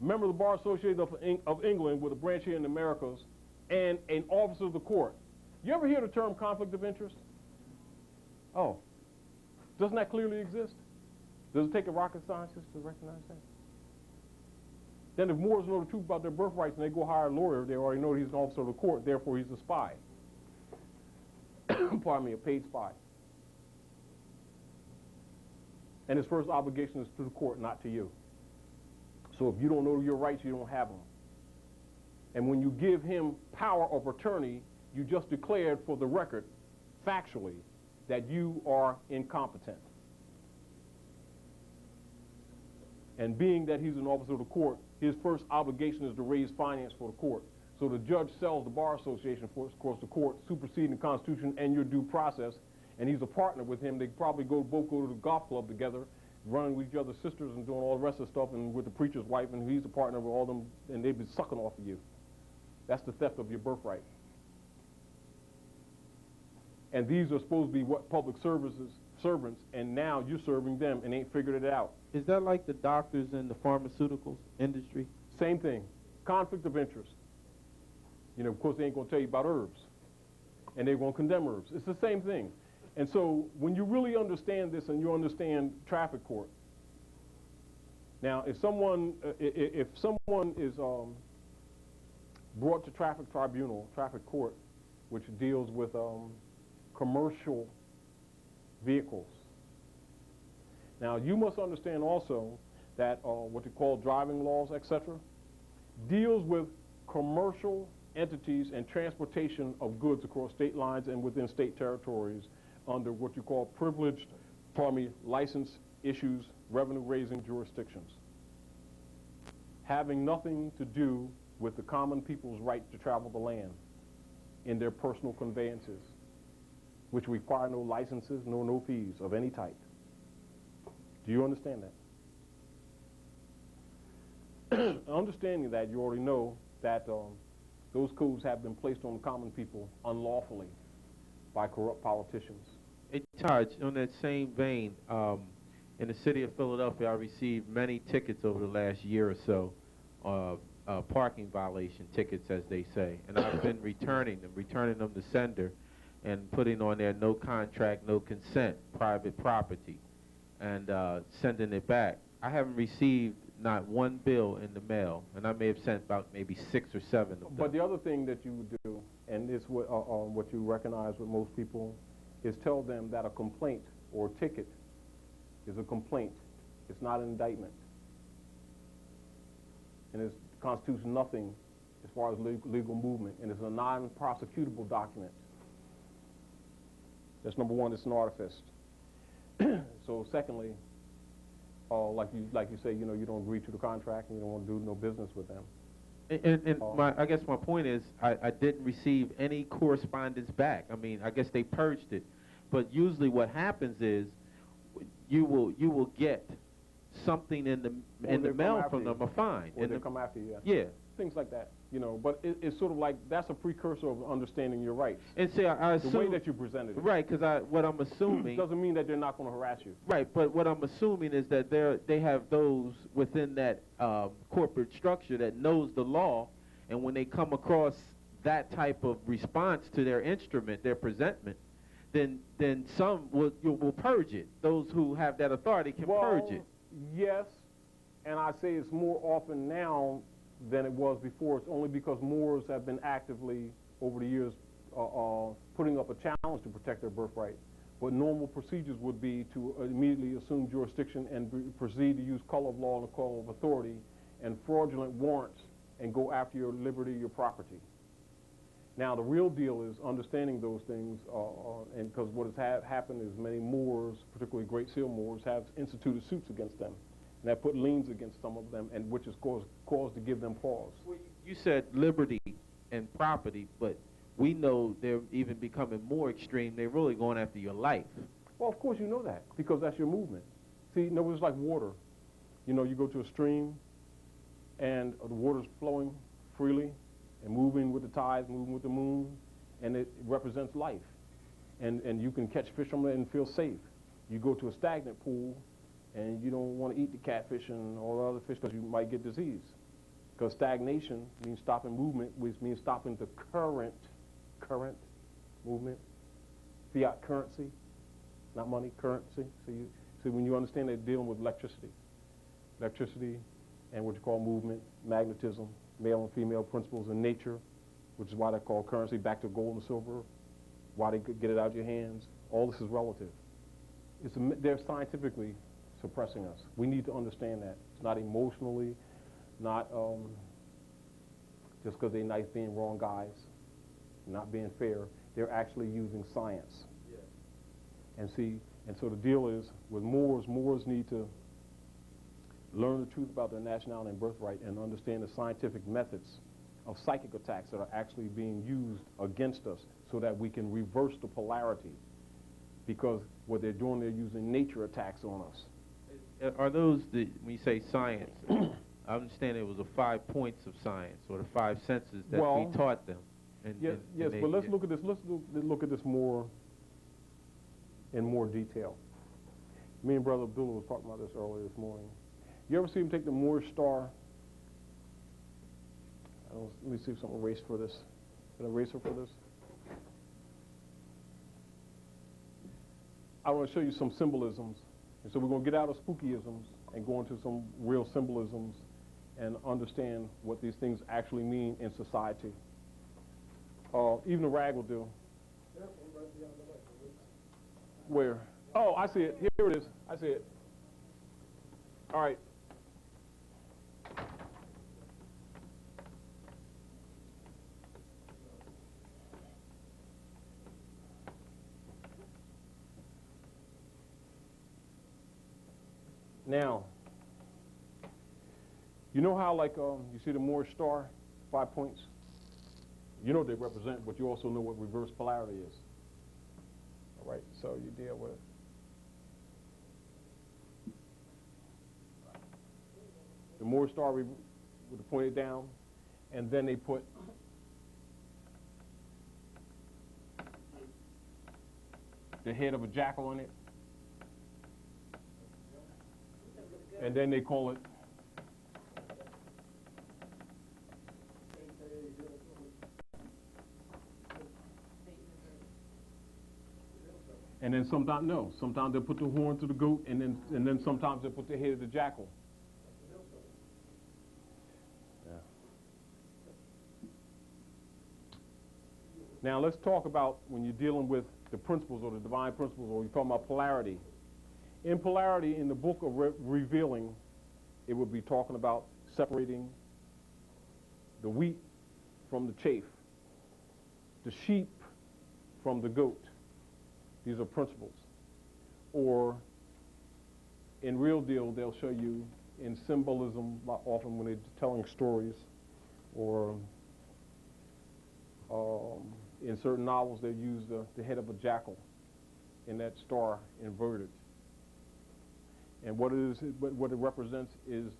A member of the Bar Association of England with a branch here in the Americas, and an officer of the court. You ever hear the term conflict of interest? Oh, doesn't that clearly exist? Does it take a rocket scientist to recognize that? Then if Moors know the truth about their birthrights and they go hire a lawyer, they already know he's an officer of the court, therefore he's a spy. Pardon me, a paid spy. And his first obligation is to the court, not to you. So if you don't know your rights, you don't have them. And when you give him power of attorney, you just declared for the record, factually, that you are incompetent. And being that he's an officer of the court, his first obligation is to raise finance for the court. So the judge sells the Bar Association for, of course, the court, superseding the Constitution and your due process, and he's a partner with him. They probably both go to the golf club together, running with each other's sisters and doing all the rest of the stuff, and with the preacher's wife, and he's a partner with all them, and they've been sucking off of you. That's the theft of your birthright. And these are supposed to be what public servants, and now you're serving them and ain't figured it out. Is that like the doctors in the pharmaceuticals industry? Same thing. Conflict of interest. You know, of course, they ain't going to tell you about herbs, and they're going to condemn herbs. It's the same thing. And so when you really understand this and you understand traffic court, now if someone is brought to traffic tribunal, traffic court, which deals with commercial vehicles. Now you must understand also that what they call driving laws, etc., deals with commercial entities and transportation of goods across state lines and within state territories under what you call privileged, license issues, revenue-raising jurisdictions, having nothing to do with the common people's right to travel the land in their personal conveyances, which require no licenses, no fees of any type. Do you understand that? Understanding that, you already know that those codes have been placed on the common people unlawfully by corrupt politicians. Hey, Taj, on that same vein, In the city of Philadelphia, I received many tickets over the last year or so, parking violation tickets, as they say, and I've been returning them to sender, and putting on there no contract, no consent, private property, and sending it back. I haven't received not one bill in the mail, and I may have sent about maybe 6 or 7 of them. But the other thing that you would do, and it's what you recognize with most people, is tell them that a complaint or ticket is a complaint. It's not an indictment. And it constitutes nothing as far as legal movement, and it's a non-prosecutable document. That's number one. It's an artifice. So secondly, like you say, you know, you don't agree to the contract and you don't want to do no business with them. And I guess my point is, I didn't receive any correspondence back. I mean, I guess they purged it, but usually what happens is, you will get something in the mail from them, a fine. Or they'll come after you. Yeah. Things like that, you know. But it's sort of like that's a precursor of understanding your rights. And see, I assume the way that you presented it. Right, because what I'm assuming doesn't mean that they're not going to harass you. Right, but what I'm assuming is that they have those within that corporate structure that knows the law, and when they come across that type of response to their instrument, their presentment, then some will purge it. Those who have that authority can purge it. Yes, and I say it's more often now than it was before. It's only because Moors have been actively, over the years, putting up a challenge to protect their birthright. But normal procedures would be to immediately assume jurisdiction and proceed to use color of law and the color of authority and fraudulent warrants and go after your liberty, your property. Now, the real deal is understanding those things, and because what has happened is many Moors, particularly Great Seal Moors, have instituted suits against them, and have put liens against some of them, and which has caused to give them pause. Well, you said liberty and property, but we know they're even becoming more extreme. They're really going after your life. Well, of course you know that, because that's your movement. See, no, it's like water. You know, you go to a stream, and the water's flowing freely, and moving with the tides, moving with the moon, and it represents life. And you can catch fish from it and feel safe. You go to a stagnant pool, and you don't want to eat the catfish and all the other fish because you might get disease. Because stagnation means stopping movement, which means stopping the current movement, fiat currency, not money, currency. So when you understand they're dealing with electricity and what you call movement, magnetism, male and female principles in nature, which is why they're called currency, back to gold and silver, why they could get it out of your hands. All this is relative. They're scientifically suppressing us. We need to understand that. It's not emotionally, not just because they're nice being wrong guys, not being fair. They're actually using science. Yeah. And so the deal is, with Moors need to learn the truth about their nationality and birthright and understand the scientific methods of psychic attacks that are actually being used against us so that we can reverse the polarity. Because what they're doing, they're using nature attacks on us. Are those, when you say science, I understand it was the 5 points of science, or the 5 senses that we taught them. Yes, but let's look at this. Let's look at this more in more detail. Me and Brother Abdullah was talking about this earlier this morning. You ever see him take the Moorish star? Let me see if someone erased for this. An eraser for this? I want to show you some symbolisms. And so we're going to get out of spookyisms and go into some real symbolisms and understand what these things actually mean in society. Even a rag will do. Where? Oh, I see it. Here it is. I see it. All right. Now, you know how, like, you see the Moorish star, 5 points? You know what they represent, but you also know what reverse polarity is. All right, so you deal with it. The Moorish star would have pointed down, and then they put the head of a jackal on it. And then they call it and then sometimes they'll put the horn to the goat, and then sometimes they'll put the head of the jackal. Yeah. Now let's talk about when you're dealing with the principles or the divine principles, or you're talking about polarity. In polarity, in the book of revealing, it would be talking about separating the wheat from the chaff, the sheep from the goat. These are principles. Or in real deal, they'll show you in symbolism, often when they're telling stories, or in certain novels, they use the head of a jackal in that star inverted. And what it represents is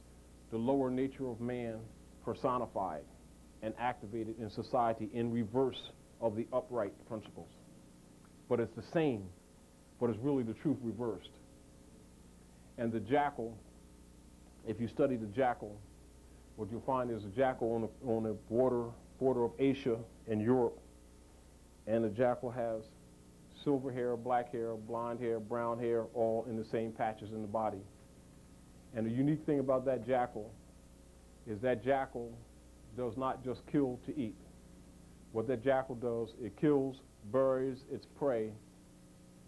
the lower nature of man personified and activated in society in reverse of the upright principles. But it's the same, but it's really the truth reversed. And the jackal, if you study the jackal, what you'll find is a jackal on the border of Asia and Europe, and the jackal has silver hair, black hair, blonde hair, brown hair, all in the same patches in the body. And the unique thing about that jackal is that jackal does not just kill to eat. What that jackal does, it kills, buries its prey,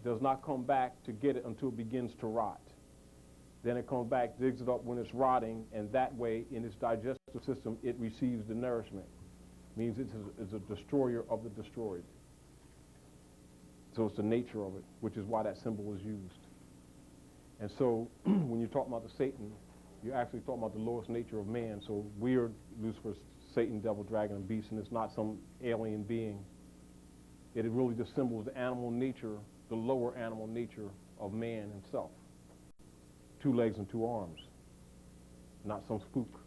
does not come back to get it until it begins to rot. Then it comes back, digs it up when it's rotting, and that way, in its digestive system, it receives the nourishment. Means it's a destroyer of the destroyed. So it's the nature of it, which is why that symbol is used. And so when you're talking about the Satan, you're actually talking about the lowest nature of man. So we're Lucifer's Satan, devil, dragon, and beast, and it's not some alien being. It really just symbols the animal nature, the lower animal nature of man himself. 2 legs and 2 arms, not some spook.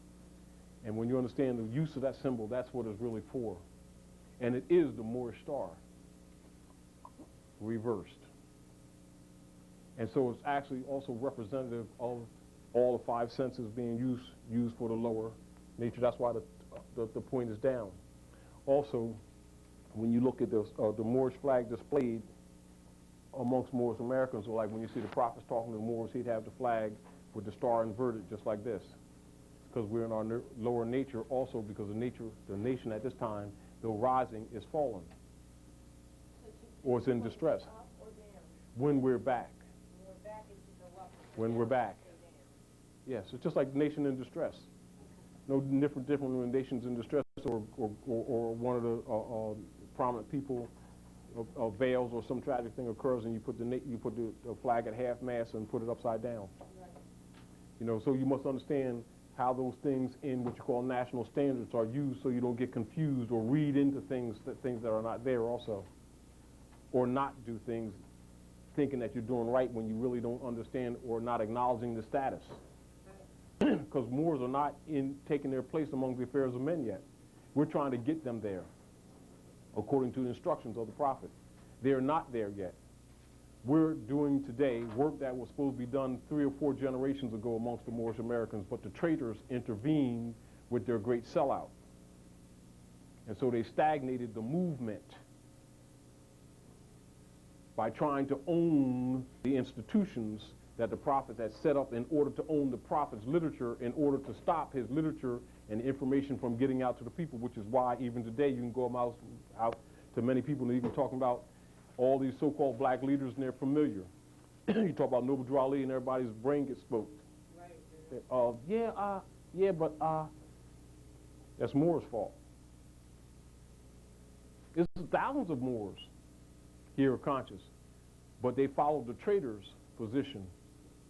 And when you understand the use of that symbol, that's what it's really for. And it is the Moorish star, reversed. And so it's actually also representative of all the 5 senses being used for the lower nature. That's why the point is down. Also, when you look at the Moorish flag displayed amongst Moorish Americans, or like when you see the prophets talking to the Moors, he'd have the flag with the star inverted just like this. Because we're in our lower nature, also because the nation at this time, though rising, is fallen. Or it's in distress. Up or down? When we're back. When we're back, it should go up. When we're back. Yes, it's just like nation in distress. No different when nation's in distress, or one of the prominent people veils or some tragic thing occurs, and you put the flag at half mast and put it upside down. Right. You know, so you must understand how those things in what you call national standards are used, so you don't get confused or read into things that are not there also, or not do things thinking that you're doing right when you really don't understand or not acknowledging the status. Because Moors are not taking their place among the affairs of men yet. We're trying to get them there, according to the instructions of the prophet. They're not there yet. We're doing today work that was supposed to be done 3 or 4 generations ago amongst the Moorish Americans, but the traitors intervened with their great sellout. And so they stagnated the movement by trying to own the institutions that the prophet had set up in order to own the prophet's literature, in order to stop his literature and information from getting out to the people, which is why even today you can go out to many people and even talking about all these so-called black leaders and they're familiar. You talk about Noble Drew Ali and everybody's brain gets smoked. Right. But that's Moors' fault. There's thousands of Moors here are conscious, but they followed the traitors' position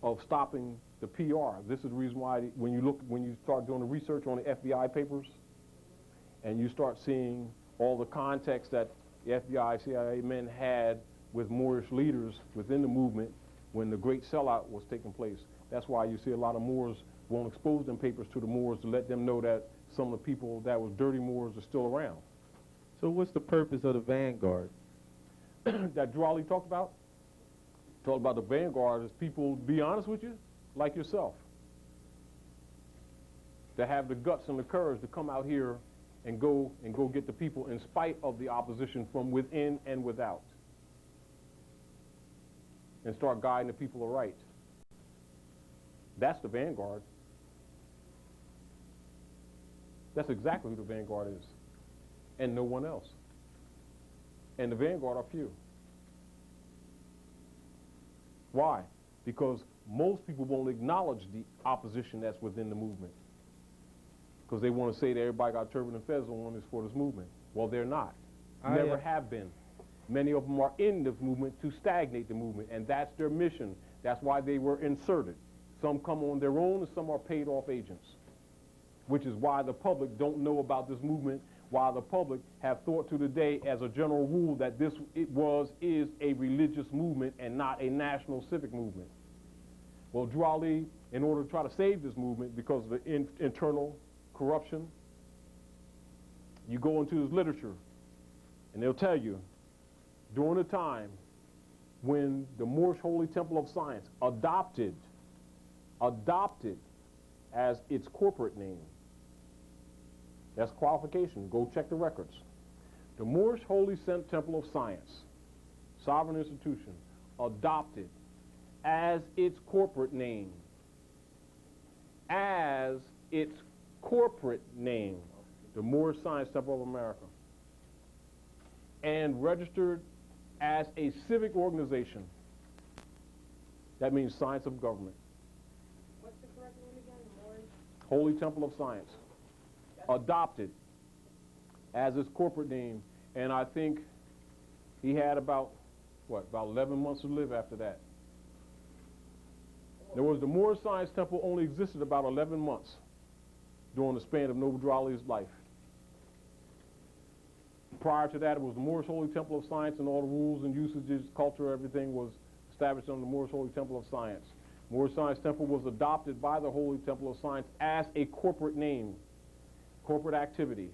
of stopping the PR. This is the reason why when you start doing the research on the FBI papers and you start seeing all the context that the FBI, CIA men had with Moorish leaders within the movement when the great sellout was taking place. That's why you see a lot of Moors won't expose them papers to the Moors to let them know that some of the people that was dirty Moors are still around. So what's the purpose of the vanguard? That Drew Ali talked about? Talk about the vanguard is people, be honest with you, like yourself. that have the guts and the courage to come out here and go get the people in spite of the opposition from within and without, and start guiding the people aright. That's the vanguard. That's exactly who the vanguard is, and no one else. And the vanguard are few. Why? Because most people won't acknowledge the opposition that's within the movement, because they want to say that everybody got turban and fez on is for this movement. Well, they're not. Never have been. Many of them are in this movement to stagnate the movement, and that's their mission. That's why they were inserted. Some come on their own, and some are paid off agents, which is why the public don't know about this movement, why the public have thought to the day as a general rule that this is a religious movement and not a national civic movement. Well, Jure, in order to try to save this movement because of the internal corruption, you go into his literature, and they'll tell you, during the time when the Moorish Holy Temple of Science adopted as its corporate name, that's qualification, go check the records. The Moorish Holy Temple of Science, sovereign institution, adopted as its corporate name, the Moorish Science Temple of America, and registered as a civic organization. That means science of government. What's the correct name again? Moorish? Holy Temple of Science. Adopted as his corporate name, and I think he had about 11 months to live after that. There was the Moorish Science Temple only existed about 11 months during the span of Noble Drew life. Prior to that, it was the Moorish Holy Temple of Science, and all the rules and usages, culture, everything was established under the Moorish Holy Temple of Science. Moorish Science Temple was adopted by the Holy Temple of Science as a corporate name, corporate activity,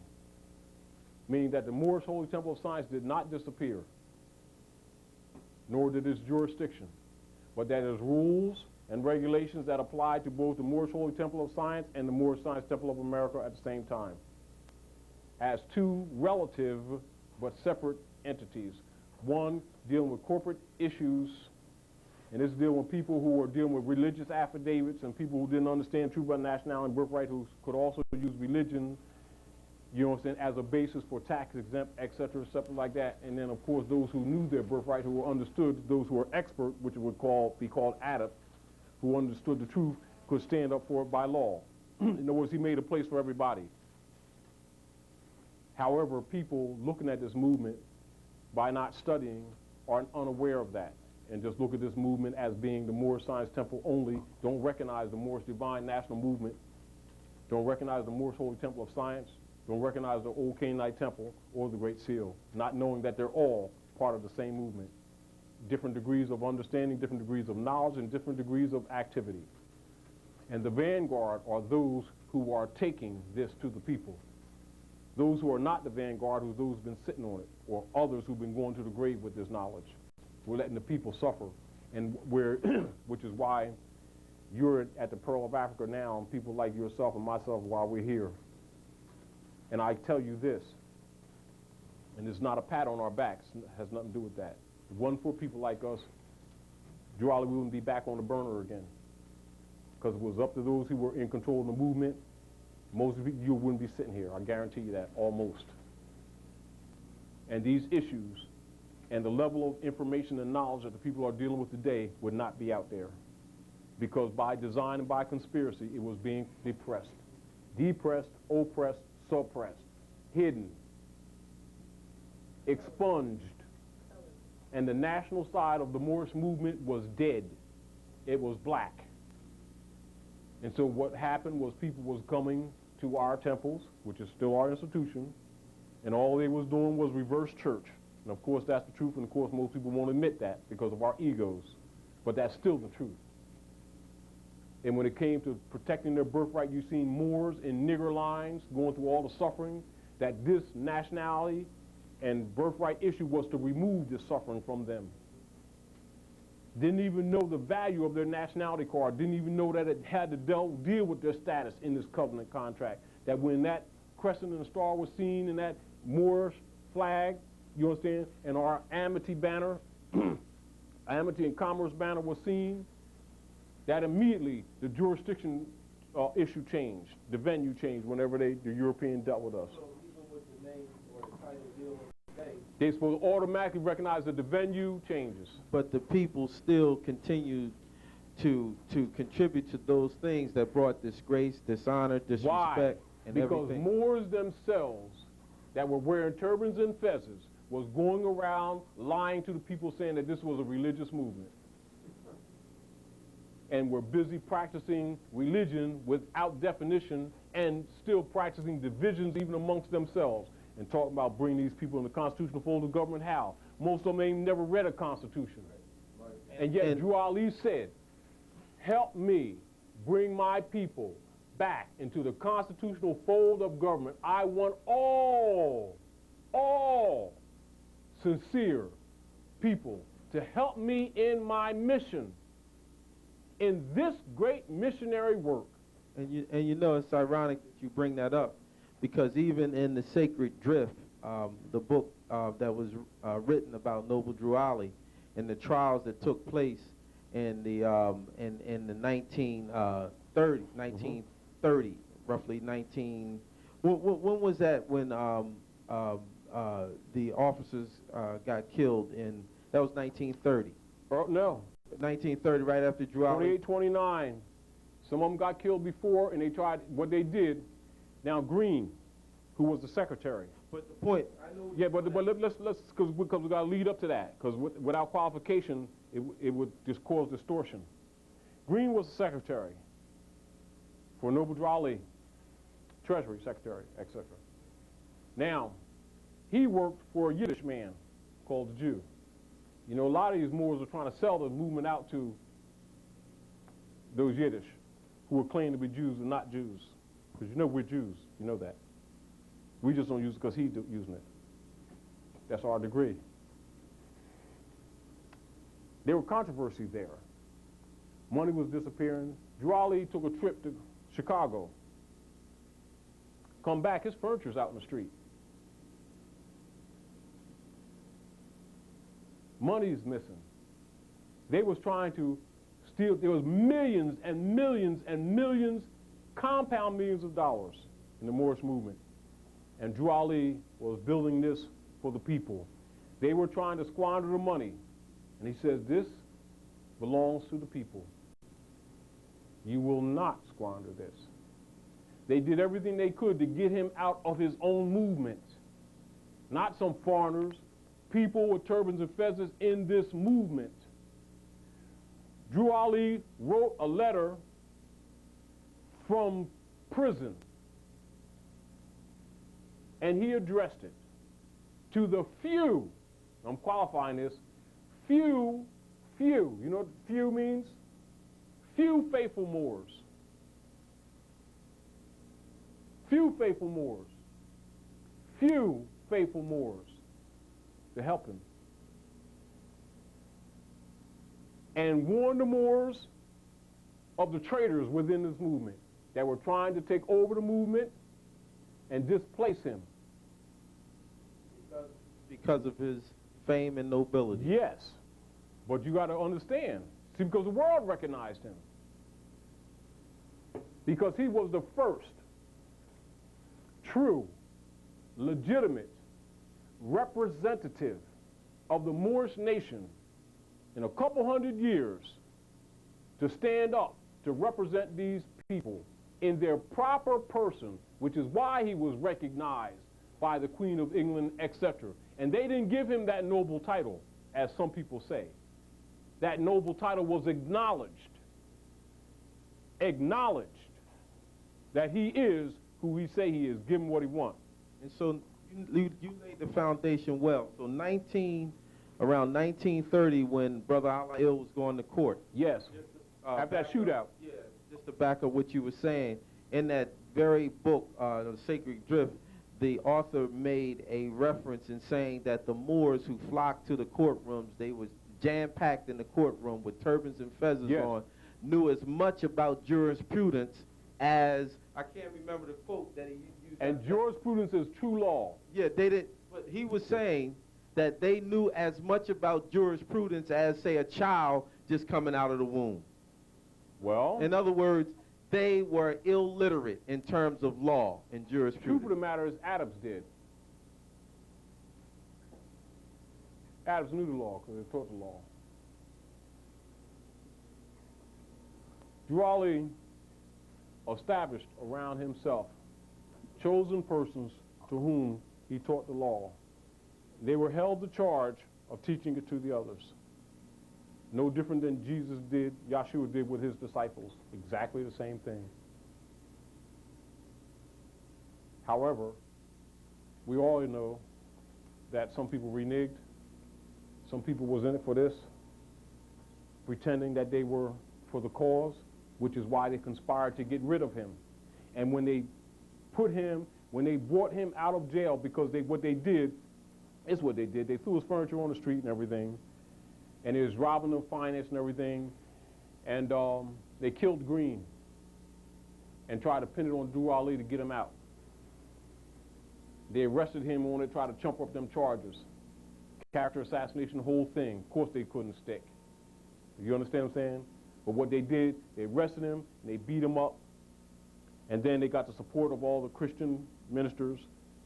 meaning that the Moorish Holy Temple of Science did not disappear, nor did its jurisdiction, but that its rules and regulations that applied to both the Moorish Holy Temple of Science and the Moorish Science Temple of America at the same time, as two relative but separate entities. One dealing with corporate issues, and this dealing with people who were dealing with religious affidavits and people who didn't understand truth about nationality and birthright, who could also use religion, you know what I'm saying, as a basis for tax exempt, et cetera, something like that. And then, of course, those who knew their birthright, who were understood, those who were expert, which would be called adept, who understood the truth, could stand up for it by law. In other words, he made a place for everybody. However, people looking at this movement by not studying are unaware of that, and just look at this movement as being the Moorish Science Temple only, don't recognize the Moorish Divine National Movement, don't recognize the Moorish Holy Temple of Science, don't recognize the Old Canaanite Temple or the Great Seal, not knowing that they're all part of the same movement. Different degrees of understanding, different degrees of knowledge, and different degrees of activity. And the vanguard are those who are taking this to the people. Those who are not the vanguard, those who've been sitting on it, or others who've been going to the grave with this knowledge. We're letting the people suffer, and which is why you're at the Pearl of Africa now, and people like yourself and myself while we're here. And I tell you this, and it's not a pat on our backs, it has nothing to do with that. If it wasn't for people like us, Jure wouldn't be back on the burner again. Because it was up to those who were in control of the movement, most of you wouldn't be sitting here, I guarantee you that, almost. And these issues and the level of information and knowledge that the people are dealing with today would not be out there. Because by design and by conspiracy, it was being depressed, oppressed, suppressed, hidden, expunged. And the national side of the Moorish movement was dead. It was black. And so what happened was people was coming to our temples, which is still our institution, and all they was doing was reverse church. And of course that's the truth, and of course most people won't admit that because of our egos, but that's still the truth. And when it came to protecting their birthright, you've seen Moors in nigger lines going through all the suffering, that this nationality and birthright issue was to remove this suffering from them. didn't even know the value of their nationality card, didn't even know that it had to deal with their status in this covenant contract. That when that crescent and the star was seen in that Moorish flag, you understand, and our amity banner, amity and commerce banner was seen, that immediately the jurisdiction issue changed, the venue changed whenever the European dealt with us. So even with the name or the title deal today, They're supposed to automatically recognize that the venue changes. but the people still continue to contribute to those things that brought disgrace, dishonor, disrespect, Why? and Because everything. Moors themselves that were wearing turbans and fezzes was going around lying to the people saying that this was a religious movement. And were busy practicing religion without definition and still practicing divisions even amongst themselves and talking about bringing these people in the constitutional fold of government. How? Most of them ain't never read a constitution. And yet Jure Ali said, help me bring my people back into the constitutional fold of government. I want all sincere people to help me in my mission, in this great missionary work. And you know, it's ironic that you bring that up, because even in the Sacred Drift, the book that was written about Noble Jure Ali and the trials that took place in the 1930, roughly 19. When was that? When the officers got killed in? That was 1930. No. 1930, right after Jure Ali. 28, 29. Some of them got killed before, and they tried what they did. Now Green, who was the secretary. But the point, I know. Yeah, but let's because we got to lead up to that. Because without qualification, it would just cause distortion. Green was the secretary for Noble Jure Ali, Treasury Secretary, etc. Now, he worked for a Yiddish man called the Jew. You know, a lot of these Moors are trying to sell the movement out to those Yiddish who are claiming to be Jews and not Jews. Because you know we're Jews. You know that. We just don't use it because he's using it. That's our degree. There were controversies there. Money was disappearing. Jure Ali took a trip to Chicago. Come back, his furniture's out in the street. Money's missing. They was trying to steal. There was millions and millions and millions, compound millions of dollars in the Moorish movement. And Jure Ali was building this for the people. They were trying to squander the money. And he says, this belongs to the people. You will not squander this. They did everything they could to get him out of his own movement. Not some foreigners, people with turbans and fezzes in this movement. Jure Ali wrote a letter from prison, and he addressed it to the few, I'm qualifying this, few, you know what few means? Few faithful Moors. Few faithful Moors. Few faithful Moors to help him. And warned the Moors of the traitors within this movement that were trying to take over the movement and displace him. Because of his fame and nobility. Yes, but you got to understand. See, because the world recognized him. Because he was the first true, legitimate representative of the Moorish nation in a couple hundred years to stand up to represent these people in their proper person, which is why he was recognized by the Queen of England, etc. And they didn't give him that noble title, as some people say. That noble title was acknowledged that he is who he say he is, give him what he wants. And so you laid the foundation well. So around 1930, when Brother Al-Ill was going to court. Yes, after that shootout. Yeah, just to back up what you were saying, in that very book, The Sacred Drift, the author made a reference in saying that the Moors who flocked to the courtrooms, they were jam-packed in the courtroom with turbans and feathers Yes. on, knew as much about jurisprudence as, I can't remember the quote that he used. And jurisprudence is true law. Yeah, they did, but he was saying that they knew as much about jurisprudence as, say, a child just coming out of the womb. Well, In other words, they were illiterate in terms of law and the truth jurisprudence. of the matter is Adams did. Adams knew the law because he taught the law. Jure Ali established around himself chosen persons to whom he taught the law. They were held the charge of teaching it to the others. No different than Jesus did, Yahshua did with his disciples. Exactly the same thing. However, we all know that some people reneged. Some people was in it for this, pretending that they were for the cause, which is why they conspired to get rid of him. And when they brought him out of jail, because what they did, they threw his furniture on the street and everything, and he was robbing them finance and everything, and they killed Green and tried to pin it on Jure Ali to get him out. They arrested him on it, tried to chump up them charges. Character assassination, the whole thing. Of course they couldn't stick. You understand what I'm saying? But what they did, they arrested him, and they beat him up, and then they got the support of all the Christian ministers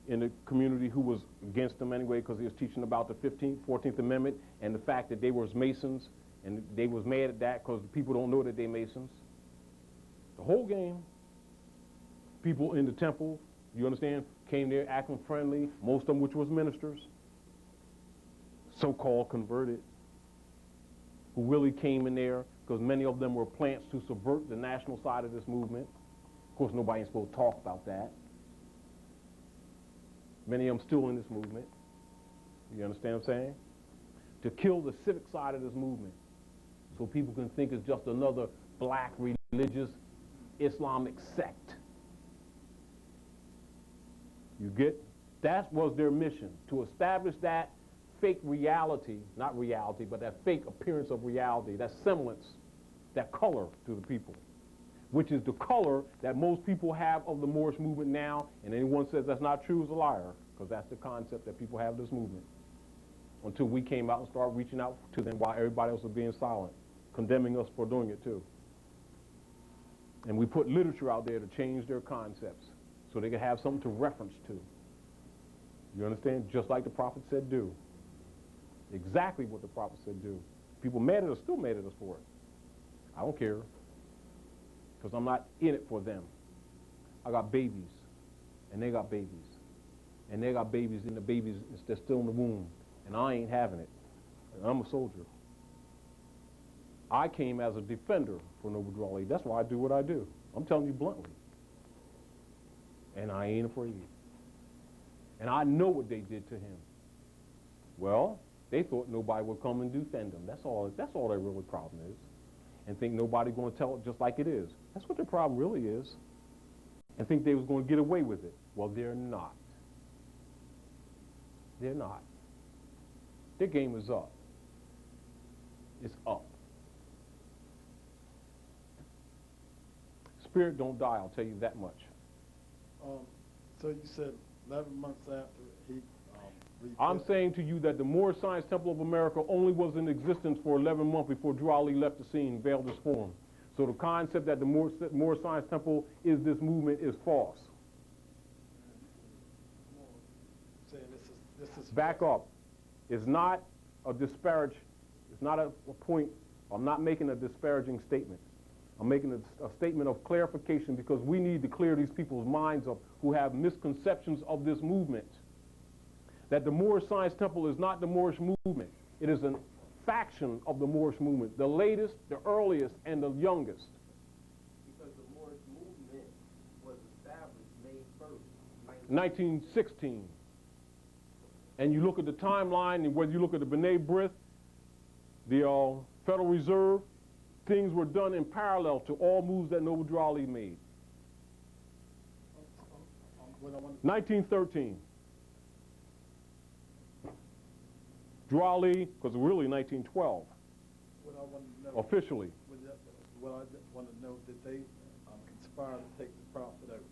in the community who was against him anyway, because he was teaching about the 14th Amendment and the fact that they was Masons, and they was mad at that because the people don't know that they Masons. The whole game, people in the temple, you understand, came there acting friendly, most of them which was ministers, so-called converted, who really came in there because many of them were plants to subvert the national side of this movement. Of course, nobody ain't supposed to talk about that. Many of them still in this movement. You understand what I'm saying? To kill the civic side of this movement so people can think it's just another black religious Islamic sect. You get? That was their mission, to establish that fake reality, not reality, but that fake appearance of reality, that semblance, that color to the people, which is the color that most people have of the Moorish movement now, and anyone says that's not true is a liar, because that's the concept that people have of this movement. Until we came out and started reaching out to them while everybody else was being silent, condemning us for doing it too. And we put literature out there to change their concepts so they could have something to reference to. You understand? Just like the prophet said do. Exactly what the prophet said do. People mad at us, still mad at us for it. I don't care, because I'm not in it for them. I got babies, and they got babies. And they got babies, and the babies, they're still in the womb. And I ain't having it. And I'm a soldier. I came as a defender for Noble Jure Ali. That's why I do what I do. I'm telling you bluntly. And I ain't afraid. And I know what they did to him. Well, they thought nobody would come and defend them. That's all their really problem is. And think nobody's going to tell it just like it is. That's what their problem really is. And think they was going to get away with it. Well, they're not. They're not. Their game is up. It's up. Spirit don't die, I'll tell you that much. So you said 11 months after he I'm saying to you that the Moorish Science Temple of America only was in existence for 11 months before Jure Ali left the scene, veiled his form. So the concept that the Moorish Science Temple is this movement is false. saying this is Back up. It's not a disparage, it's not a point, I'm not making a disparaging statement. I'm making a statement of clarification because we need to clear these people's minds up who have misconceptions of this movement. That the Moorish Science Temple is not the Moorish movement. It is a faction of the Moorish movement, the latest, the earliest, and the youngest. Because the Moorish movement was established May 1st, 1916. And you look at the timeline, and whether you look at the B'nai B'rith, the Federal Reserve, things were done in parallel to all moves that Noble Jure Ali made. 1913. Drali, because really 1912, What I want to know, officially. what I want to know, did they conspire to take the prophet out?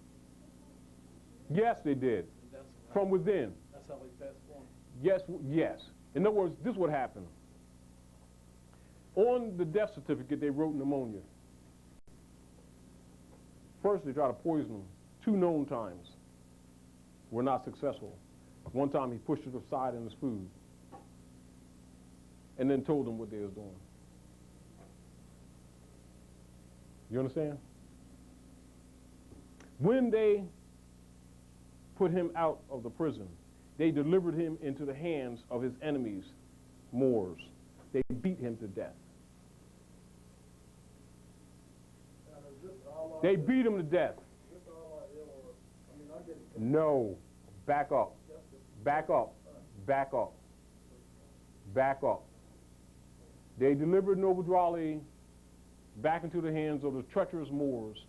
Yes, they did, And that's from within. That's how they passed on. Yes, yes. In other words, this is what happened. On the death certificate, they wrote pneumonia. First, they tried to poison him 2 known times. Were not successful. One time he pushed it aside in his food and then told them what they was doing. You understand? When they put him out of the prison, they delivered him into the hands of his enemies, Moors. They beat him to death. They beat him to death. No. Back up. Back up. Back up. Back up. They delivered Noble Drali back into the hands of the treacherous Moors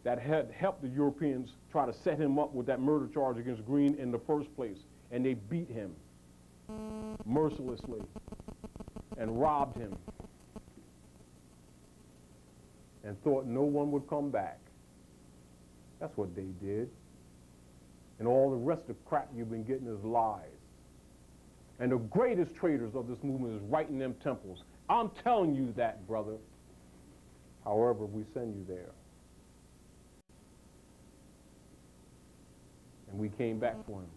that had helped the Europeans try to set him up with that murder charge against Green in the first place. And they beat him mercilessly and robbed him and thought no one would come back. That's what they did. And all the rest of the crap you've been getting is lies. And the greatest traitors of this movement is right in them temples. I'm telling you that, brother. However, we send you there. And we came back for him.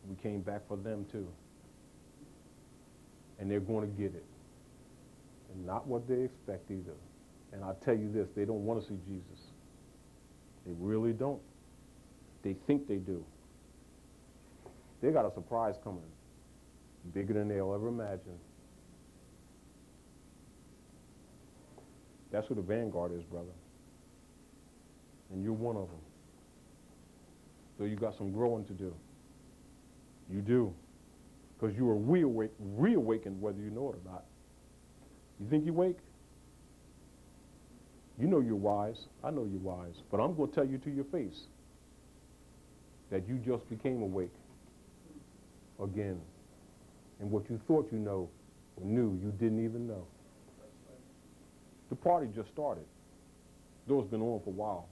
We came back for them too. And they're going to get it. And not what they expect either. And I'll tell you this, they don't want to see Jesus. They really don't. They think they do. They got a surprise coming, bigger than they'll ever imagine. That's who the vanguard is, brother. And you're one of them. So you got some growing to do. You do. Because you are reawakened whether you know it or not. You think you're awake? You know you're wise. I know you're wise. But I'm going to tell you to your face that you just became awake again. And what you thought you know or knew, you didn't even know. The party just started. Though it's been on for a while.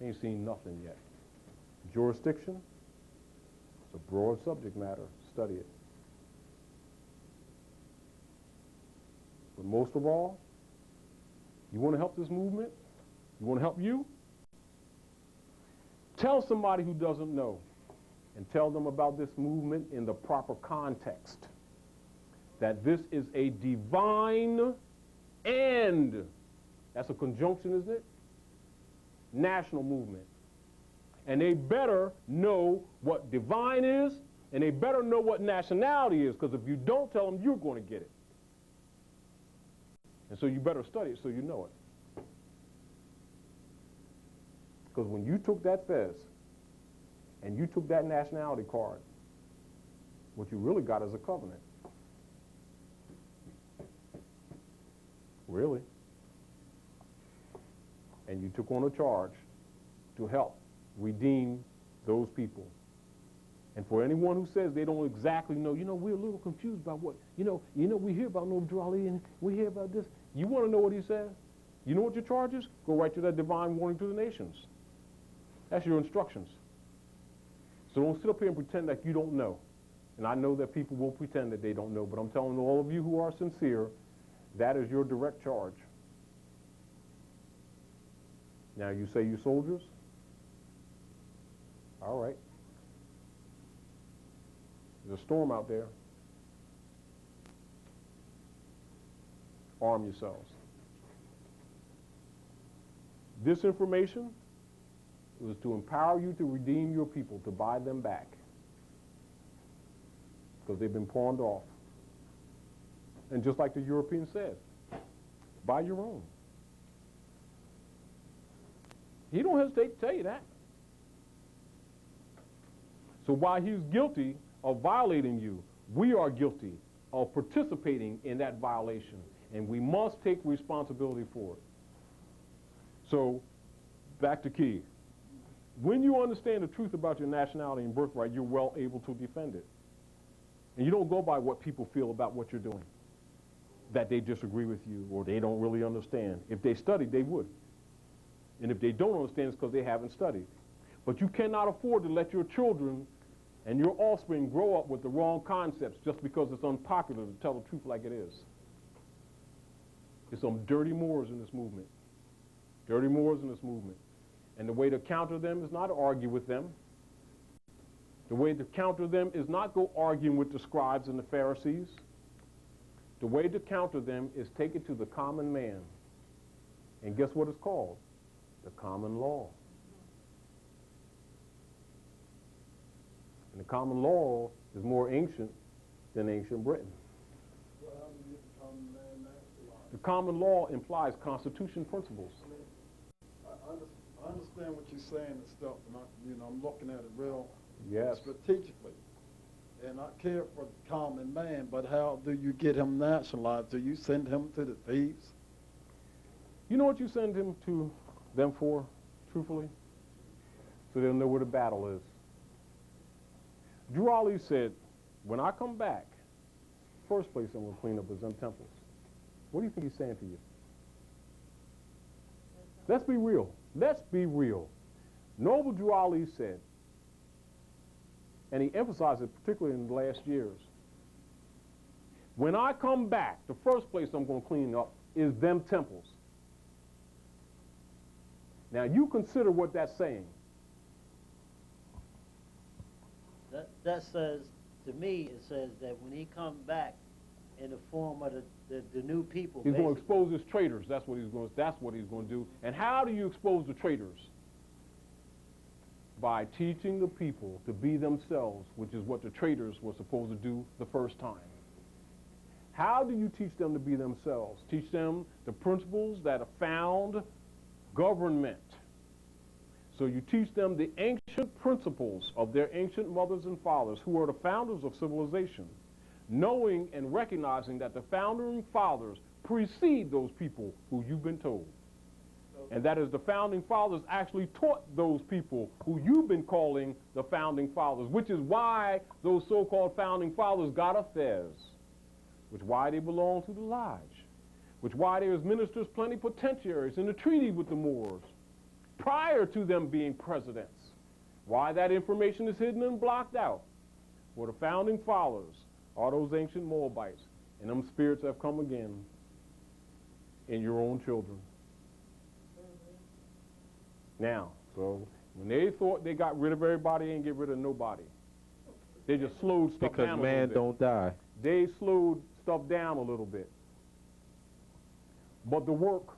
Ain't seen nothing yet. Jurisdiction, it's a broad subject matter. Study it. But most of all, you want to help this movement? You want to help you? Tell somebody who doesn't know and tell them about this movement in the proper context. That this is a divine and, that's a conjunction, isn't it? National movement. And they better know what divine is, and they better know what nationality is, because if you don't tell them, you're going to get it. And so you better study it so you know it. Because when you took that fez, and you took that nationality card, what you really got is a covenant. Really. And you took on a charge to help redeem those people. And for anyone who says they don't exactly know, we're a little confused about what, we hear about Noble Drali and we hear about this. You want to know what he says? You know what your charge is? Go right to that divine warning to the nations. That's your instructions. So don't sit up here and pretend like you don't know. And I know that people will pretend that they don't know, but I'm telling all of you who are sincere, that is your direct charge. Now you say you soldiers? All right. There's a storm out there. Arm yourselves. This information was to empower you to redeem your people, to buy them back. Because they've been pawned off. And just like the Europeans said, buy your own. He don't hesitate to tell you that. So while he's guilty of violating you, we are guilty of participating in that violation. And we must take responsibility for it. So, back to key. When you understand the truth about your nationality and birthright, you're well able to defend it. And you don't go by what people feel about what you're doing, that they disagree with you or they don't really understand. If they studied, they would. And if they don't understand, it's because they haven't studied. But you cannot afford to let your children and your offspring grow up with the wrong concepts just because it's unpopular to tell the truth like it is. There's some dirty Moors in this movement. Dirty Moors in this movement. And the way to counter them is not to argue with them. The way to counter them is not go arguing with the scribes and the Pharisees. The way to counter them is take it to the common man. And guess what it's called? The common law. And the common law is more ancient than ancient Britain. The common law implies constitution principles. I understand what you're saying and stuff, and I'm looking at it real strategically. And I care for the common man, but how do you get him nationalized? Do you send him to the thieves? You know what you send him to them for, truthfully? So they'll know where the battle is. Jure said, when I come back, first place I'm going to clean up is them temples. What do you think he's saying to you? Let's be real. Let's be real. Noble Jure said, and he emphasized it particularly in the last years, when I come back, the first place I'm going to clean up is them temples. Now you consider what that's saying. That says, to me, it says that when he comes back in the form of the new people, he's going to expose his traitors. That's what he's going to do. And how do you expose the traitors? By teaching the people to be themselves, which is what the traitors were supposed to do the first time. How do you teach them to be themselves? Teach them the principles that have found government. So you teach them the ancient principles of their ancient mothers and fathers who are the founders of civilization, knowing and recognizing that the founding fathers precede those people who you've been told. And that is the founding fathers actually taught those people who you've been calling the founding fathers, which is why those so-called founding fathers got a fez, which is why they belong to the lodge, which is why there's ministers plenipotentiaries in the treaty with the Moors prior to them being presidents. Why that information is hidden and blocked out. Well, the founding fathers are those ancient Moabites, and them spirits have come again in your own children. Now, so when they thought they got rid of everybody, they ain't get rid of nobody. They just slowed stuff down a little bit. Because man don't die. They slowed stuff down a little bit. But the work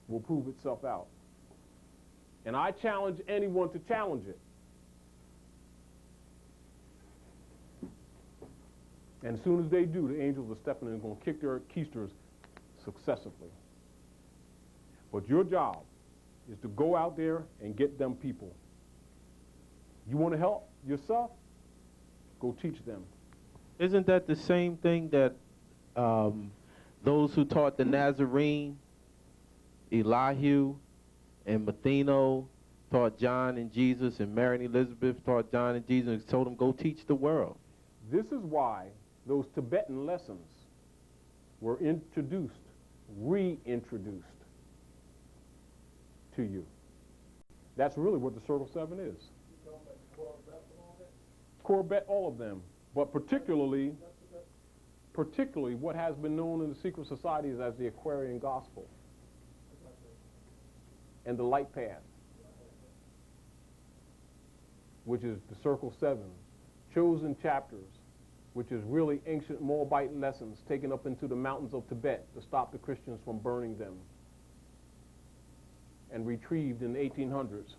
will prove itself out. And I challenge anyone to challenge it. And as soon as they do, the angels are stepping in and going to kick their keisters successively. But your job is to go out there and get them people. You want to help yourself? Go teach them. Isn't that the same thing that those who taught the Nazarene, Elihu and Matheno, taught John and Jesus, and Mary and Elizabeth taught John and Jesus, and told them, go teach the world? This is why those Tibetan lessons were introduced, reintroduced to you. That's really what the Circle 7 is. Corbett, all of them. But particularly what has been known in the secret societies as the Aquarian Gospel and the Light Path, which is the Circle 7, chosen chapters, which is really ancient Moabite lessons taken up into the mountains of Tibet to stop the Christians from burning them, and retrieved in the 1800s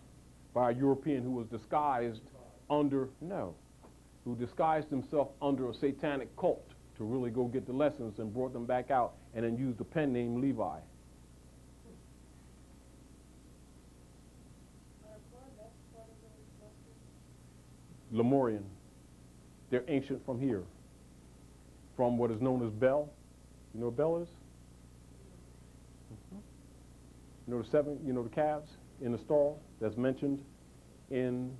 by a European who was disguised who disguised himself under a satanic cult to really go get the lessons and brought them back out and then used a pen named Levi. Lemurian. They're ancient from here, from what is known as Bel. You know what Bel is? You know the seven, you know the calves in the stall that's mentioned in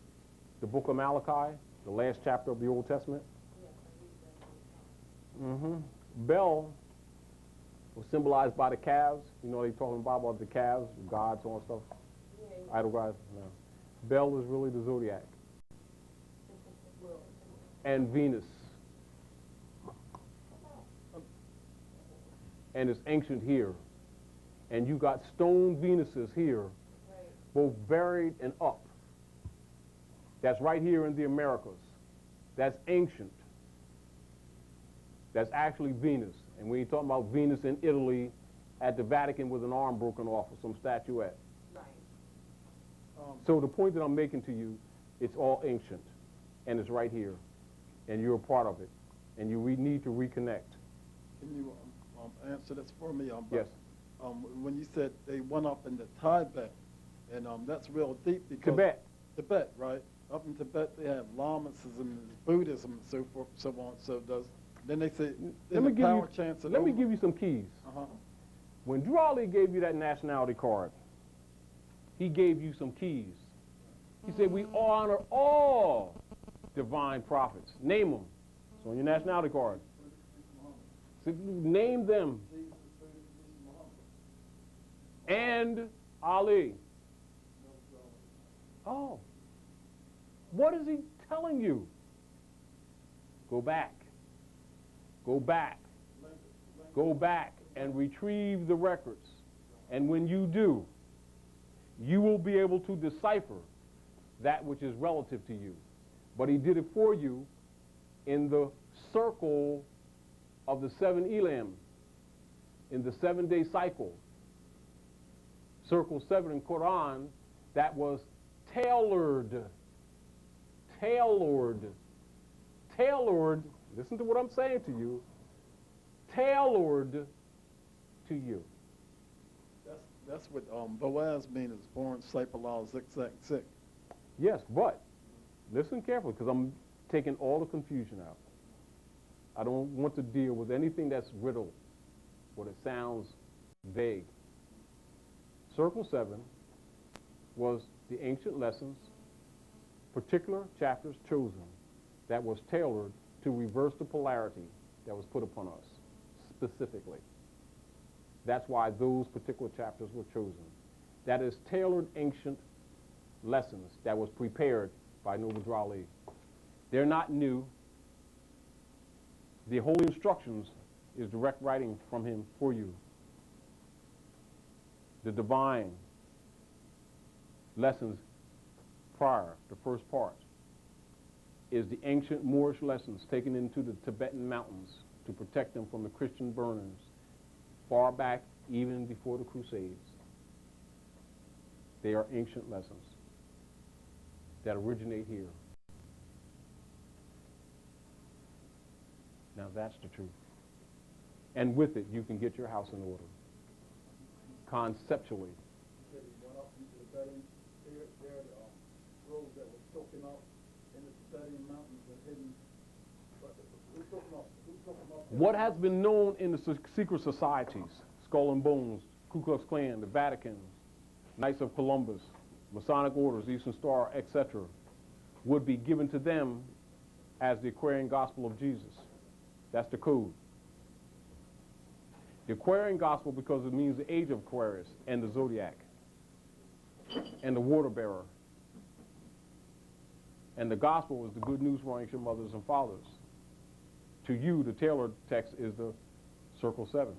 the book of Malachi, the last chapter of the Old Testament? Bel was symbolized by the calves. You know, they talk in the Bible about the calves, gods, all that stuff. Idol gods. No. Bel is really the zodiac. And Venus. And it's ancient here. And you got stone Venuses here, both buried and up. That's right here in the Americas. That's ancient. That's actually Venus. And when you're talking about Venus in Italy, at the Vatican with an arm broken off of some statuette. Right. So the point that I'm making to you, it's all ancient. And it's right here. And you're a part of it. And you need to reconnect. Can you answer this for me? Yes. When you said they went up in the Tibet, and that's real deep because... Tibet, right? Up in Tibet, they have Lamaism, Buddhism, and so forth, so on. So then they say, let me give you some keys. When Drew Ali gave you that nationality card, he gave you some keys. He said, we honor all divine prophets. Name them. It's on your nationality card. So name them. And Ali. Oh. What is he telling you? Go back. Go back. Go back and retrieve the records. And when you do, you will be able to decipher that which is relative to you. But he did it for you in the circle of the 7 Elam, in the 7-day cycle. Circle 7 in Quran, that was tailored, listen to what I'm saying to you, tailored to you. That's what Boaz means, is born Saipalal Zigzag Zik. Yes, but listen carefully, because I'm taking all the confusion out. I don't want to deal with anything that's riddled or that sounds vague. Circle 7 was the ancient lessons, particular chapters chosen that was tailored to reverse the polarity that was put upon us specifically. That's why those particular chapters were chosen. That is tailored ancient lessons that was prepared by Noble Drew Ali. They're not new. The holy instructions is direct writing from him for you. The divine lessons prior, the first part, is the ancient Moorish lessons taken into the Tibetan mountains to protect them from the Christian burners far back, even before the Crusades. They are ancient lessons that originate here. Now that's the truth. And with it, you can get your house in order. Conceptually. What has been known in the secret societies, Skull and Bones, Ku Klux Klan, the Vatican, Knights of Columbus, Masonic orders, Eastern Star, etc., would be given to them as the Aquarian Gospel of Jesus. That's the code. The Aquarian Gospel, because it means the age of Aquarius and the zodiac and the water bearer. And the gospel is the good news for ancient mothers and fathers. To you, the tailored text is the Circle 7.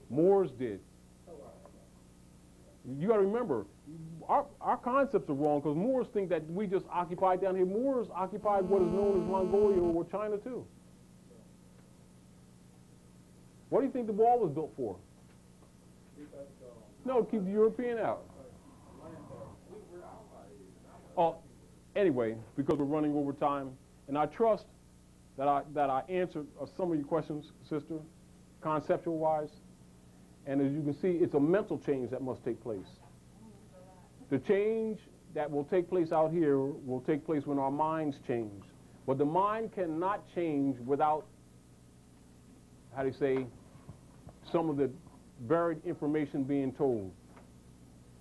Moors did. You got to remember, our concepts are wrong because Moors think that we just occupied down here. Moors occupied what is known as Mongolia or China too. What do you think the wall was built for? No, to keep the European out. Oh, anyway, because we're running over time, and I trust that I answered some of your questions, sister, conceptual-wise. And as you can see, it's a mental change that must take place. The change that will take place out here will take place when our minds change. But the mind cannot change without, how do you say, some of the buried information being told.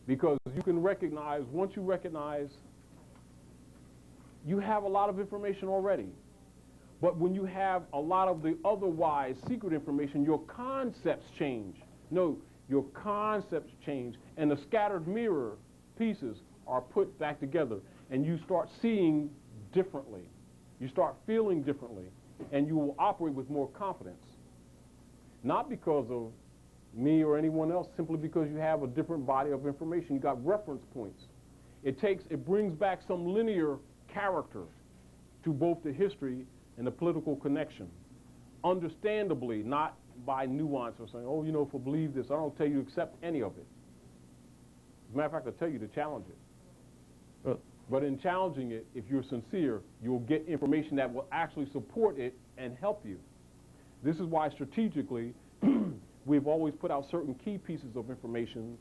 Because you can recognize, once you recognize, you have a lot of information already. But when you have a lot of the otherwise secret information, your concepts change. No, your concepts change, and the scattered mirror pieces are put back together, and you start seeing differently. You start feeling differently, and you will operate with more confidence. Not because of me or anyone else, simply because you have a different body of information. You got reference points. It brings back some linear character to both the history and the political connection. Understandably, not by nuance or saying, oh, you know, if I believe this, I don't tell you to accept any of it. As a matter of fact, I tell you to challenge it. But in challenging it, if you're sincere, you'll get information that will actually support it and help you. This is why strategically, we've always put out certain key pieces of information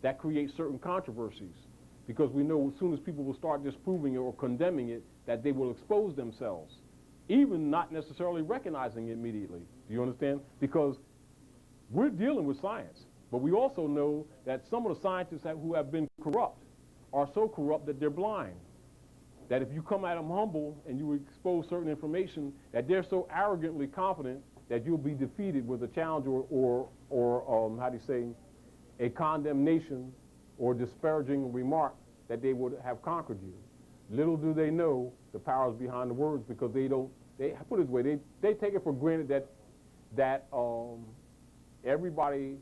that create certain controversies, because we know as soon as people will start disproving it or condemning it, that they will expose themselves, even not necessarily recognizing it immediately. Do you understand? Because we're dealing with science, but we also know that some of the scientists who have been corrupt are so corrupt that they're blind. That if you come at them humble and you expose certain information, that they're so arrogantly confident that you'll be defeated with a challenge or how do you say, a condemnation or disparaging remark that they would have conquered you. Little do they know the powers behind the words, because they put it this way, they take it for granted that everybody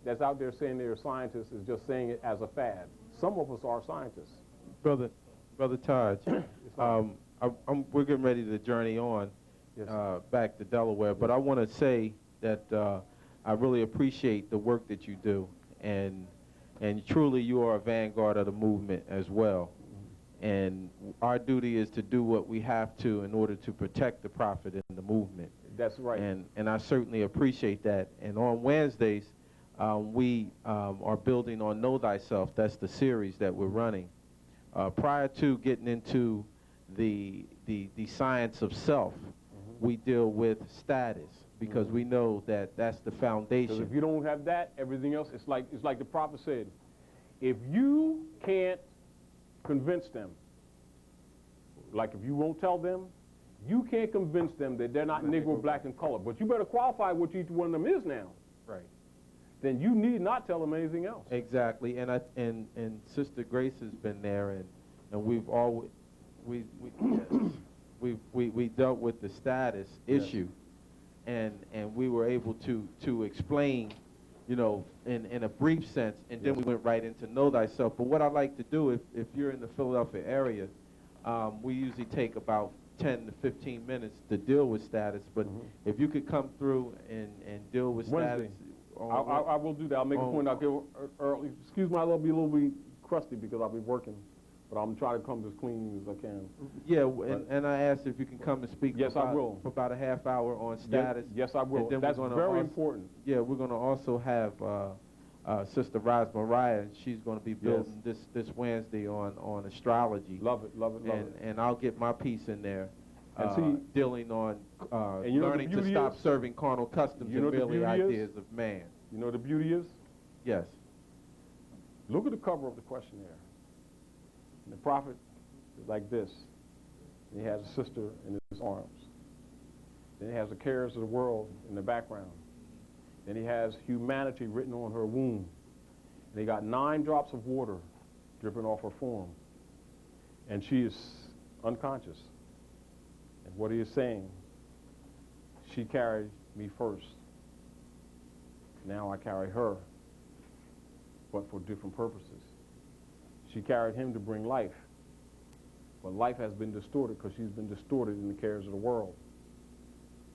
that's out there saying they're scientists is just saying it as a fad. Some of us are scientists. Brother Taj, we're getting ready to journey on back to Delaware, but I want to say that I really appreciate the work that you do, and truly you are a vanguard of the movement as well. And our duty is to do what we have to in order to protect the prophet and the movement. That's right. And I certainly appreciate that. And on Wednesdays, we are building on Know Thyself. That's the series that we're running. Prior to getting into the science of self, we deal with status, because we know that that's the foundation. If you don't have that, everything else, it's like the prophet said, if you can't convince them, like if you won't tell them, you can't convince them that they're not Negro, black, and color. But you better qualify what each one of them is now. Right. Then you need not tell them anything else. Exactly. And Sister Grace has been there, and we've always we dealt with the status issue, and we were able to explain, you know, in a brief sense, and then we went right into Know Thyself. But what I like to do, if you're in the Philadelphia area, we usually take about 10 to 15 minutes to deal with status. But if you could come through and deal with Wednesday. status. I will do that. I'll make a point. I'll get early. Excuse me, I'll be a little bit crusty because I'll be working, but I'm trying to come as clean as I can. Yeah, and I asked if you can come and speak. Yes, I will. For about a half hour on status. Yes, I will. That's very important. Yeah, we're going to also have Sister Raz Mariah, and she's going to be building this Wednesday on astrology. Love it, love it, love it. And I'll get my piece in there. And dealing on learning to stop serving carnal customs and merely ideas of man. You know what the beauty is? Yes. Look at the cover of the questionnaire. And the prophet is like this. And he has a sister in his arms. Then he has the cares of the world in the background. Then he has humanity written on her womb. And he got 9 drops of water dripping off her form. And she is unconscious. And what he is saying, she carried me first. Now I carry her, but for different purposes. She carried him to bring life, but life has been distorted because she's been distorted in the cares of the world.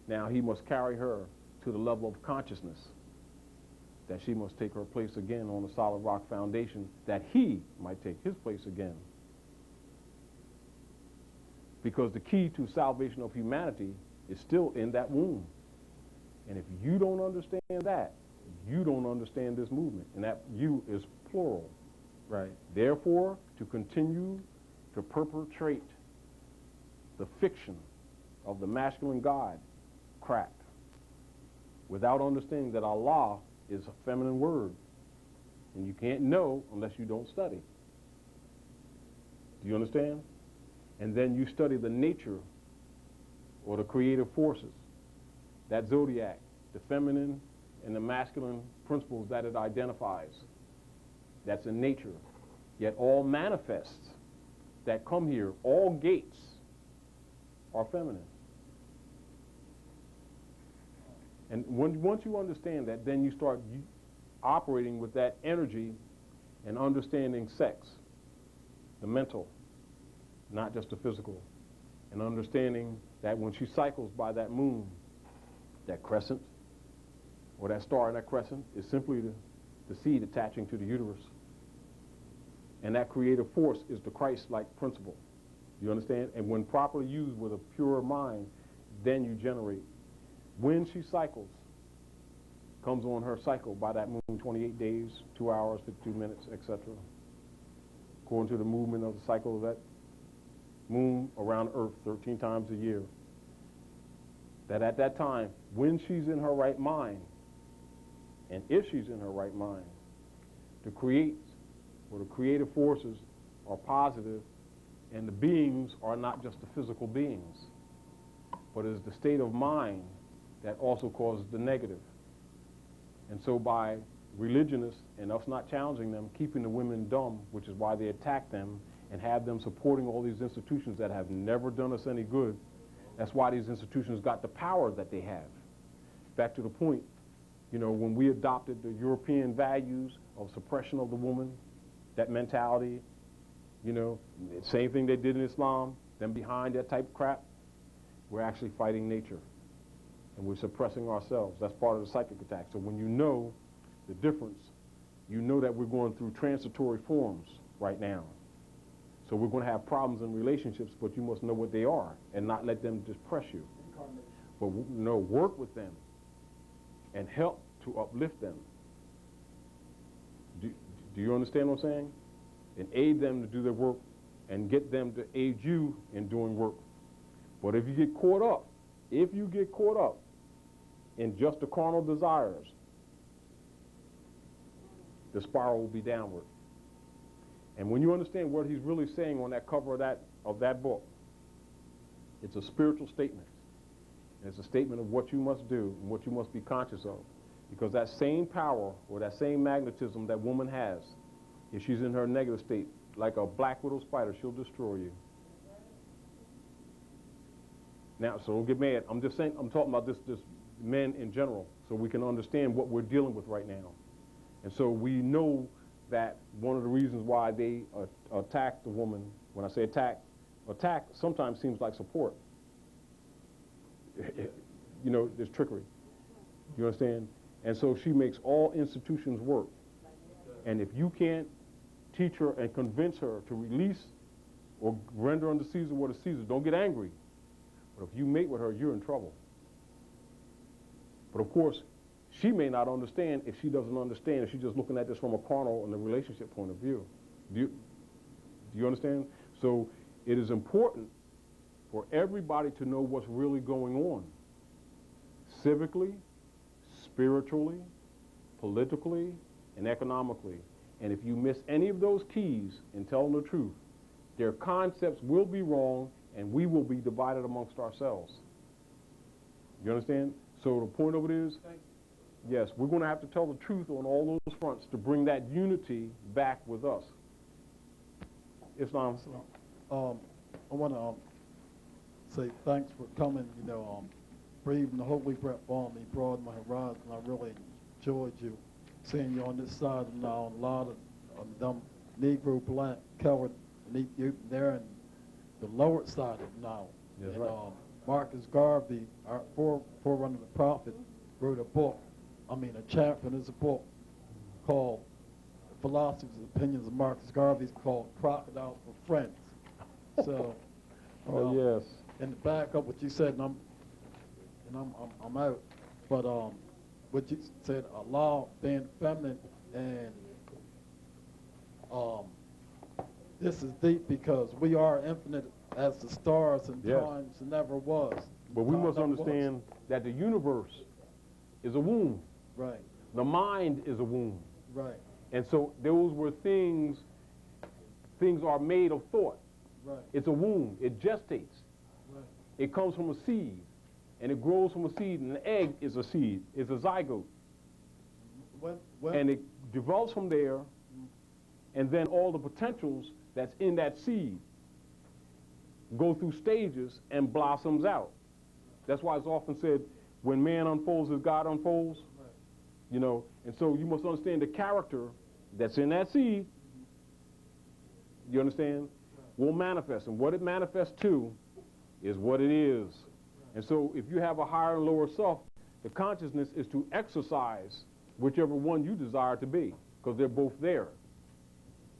Now he must carry her to the level of consciousness, that she must take her place again on a solid rock foundation, that he might take his place again. Because the key to salvation of humanity is still in that womb. And if you don't understand that, you don't understand this movement. And that you is plural. Right. Therefore, to continue to perpetrate the fiction of the masculine God, crack, without understanding that Allah is a feminine word. And you can't know unless you don't study. Do you understand? And then you study the nature or the creative forces, that zodiac, the feminine and the masculine principles that it identifies, that's in nature, yet all manifests that come here, all gates are feminine. And once you understand that, then you start operating with that energy and understanding sex, the mental, not just the physical, and understanding that when she cycles by that moon, that crescent, or that star in that crescent, is simply the seed attaching to the uterus. And that creative force is the Christ-like principle. You understand? And when properly used with a pure mind, then you generate. When she cycles, comes on her cycle by that moon, 28 days, 2 hours, 52 minutes, etc. According to the movement of the cycle of that moon around Earth 13 times a year. That at that time, when she's in her right mind, and if she's in her right mind, to create, or the creative forces are positive, and the beings are not just the physical beings, but it is the state of mind that also causes the negative. And so by religionists and us not challenging them, keeping the women dumb, which is why they attack them and have them supporting all these institutions that have never done us any good, that's why these institutions got the power that they have. Back to the point, you know, when we adopted the European values of suppression of the woman, that mentality, you know, same thing they did in Islam, them behind that type of crap, we're actually fighting nature. And we're suppressing ourselves. That's part of the psychic attack. So when you know the difference, you know that we're going through transitory forms right now. So we're going to have problems in relationships, but you must know what they are and not let them depress you. But no, work with them and help to uplift them. Do you understand what I'm saying? And aid them to do their work and get them to aid you in doing work. But if you get caught up in just the carnal desires, the spiral will be downward. And when you understand what he's really saying on that cover of that book, it's a spiritual statement. And it's a statement of what you must do and what you must be conscious of. Because that same power or that same magnetism that woman has, if she's in her negative state, like a black widow spider, she'll destroy you. Now, so don't get mad. I'm just saying, I'm talking about this men in general, so we can understand what we're dealing with right now. And so we know that one of the reasons why they attack the woman, when I say attack sometimes seems like support. You know, there's trickery. You understand? And so she makes all institutions work. And if you can't teach her and convince her to release or render unto Caesar what is Caesar, don't get angry. But if you mate with her, you're in trouble. But of course, she may not understand if she doesn't understand, if she's just looking at this from a carnal and a relationship point of view. Do you understand? So it is important for everybody to know what's really going on. Civically, spiritually, politically, and economically. And if you miss any of those keys in telling the truth, their concepts will be wrong and we will be divided amongst ourselves. You understand? So the point of it is, yes, we're going to have to tell the truth on all those fronts to bring that unity back with us. Islam. I want to say thanks for coming, you know, breathing the holy breath on me, broadened my horizon. I really enjoyed you, seeing you on this side and now a lot of them Negro, black, colored, and you there and the lower side of now. That's and, right. Marcus Garvey, our forerunner of the prophet, wrote a book, a chapter in his book called Philosophy's Opinions of Marcus Garvey, called Crocodiles for Friends. So, yes. And to back up what you said, and I'm out, but what you said, Allah being feminine, and this is deep because we are infinite as the stars and Yes. times never was. But we Time must never understand that the universe is a womb. was. Right, The mind is a womb. right, And so those were things are made of thought. right, It's a womb. It gestates. right. It comes from a seed, and it grows from a seed, and an egg is a seed, is a zygote. And it develops from there, and then all the potentials that's in that seed go through stages and blossoms out. That's why it's often said, when man unfolds as God unfolds. Right. You know, and so you must understand the character that's in that seed, you understand, will manifest. And what it manifests to is what it is. Right. And so if you have a higher and lower self, the consciousness is to exercise whichever one you desire to be, because they're both there.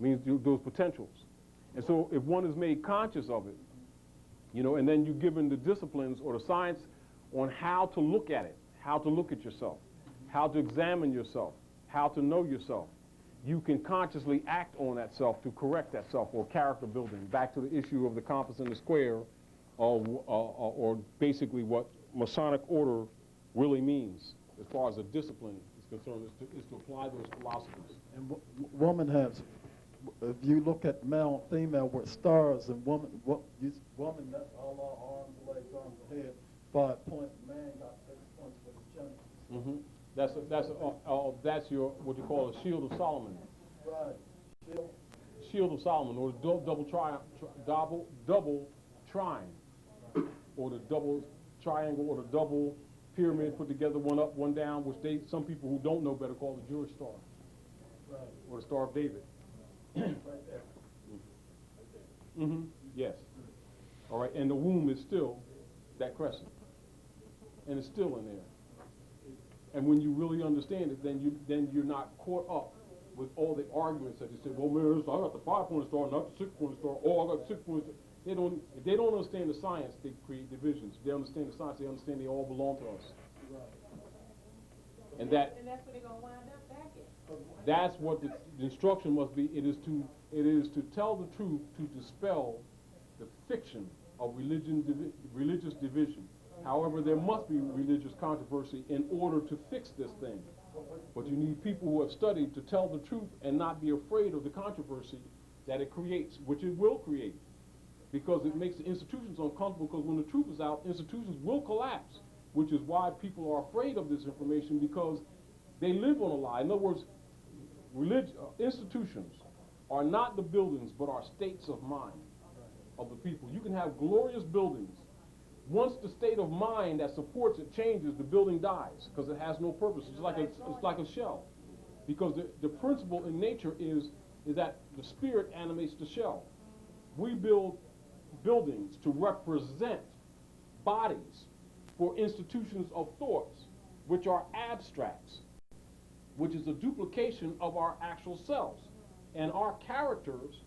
Means those potentials. And so if one is made conscious of it, you know, and then you're given the disciplines or the science on how to look at it, how to look at yourself, how to examine yourself, how to know yourself, you can consciously act on that self to correct that self, or character building. Back to the issue of the compass and the square, or basically what Masonic order really means as far as a discipline is concerned, is to apply those philosophies. And woman has, if you look at male and female with stars, and woman that's all our arms, legs, arms, and head, 5 points. Man got 6 points for his genitals. Mm-hmm. That's your, what you call a shield of Solomon. Right. Shield of Solomon, or the double trine, or the double triangle, or the double pyramid put together, one up, one down, which some people who don't know better call the Jure star, right, or the Star of David. Right there. Mm-hmm. Yes. All right, and the womb is still that crescent, and it's still in there. And when you really understand it, then you're not caught up with all the arguments that you say, well, man, I got the 5-point star, not the 6-point star. Oh, I got the 6-point star. If they don't understand the science, they create divisions. If they understand the science, they understand they all belong to us. Right. And that's where they're gonna wind up back at. That's what the instruction must be. It is to tell the truth, to dispel the fiction of religious division. However, there must be religious controversy in order to fix this thing. But you need people who have studied to tell the truth and not be afraid of the controversy that it creates, which it will create. Because it makes the institutions uncomfortable, because when the truth is out, institutions will collapse, which is why people are afraid of this information, because they live on a lie. In other words, institutions are not the buildings, but are states of mind of the people. You can have glorious buildings. Once the state of mind that supports it changes, the building dies, because it has no purpose. It's like a shell. Because the principle in nature is that the spirit animates the shell. We build buildings to represent bodies for institutions of thoughts, which are abstracts, which is a duplication of our actual selves and our characters,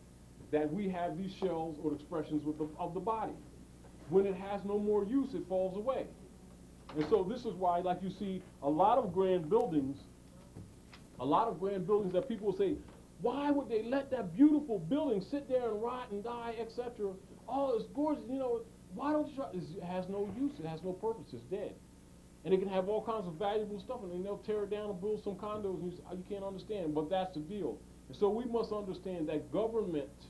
that we have these shells or expressions of the body. When it has no more use, it falls away. And so this is why, like you see, a lot of grand buildings that people will say, why would they let that beautiful building sit there and rot and die, etc.? Oh, it's gorgeous, you know, why don't you try? It has no use, it has no purpose, it's dead. And it can have all kinds of valuable stuff, and then they'll tear it down and build some condos, and you can't understand, but that's the deal. And so we must understand that governments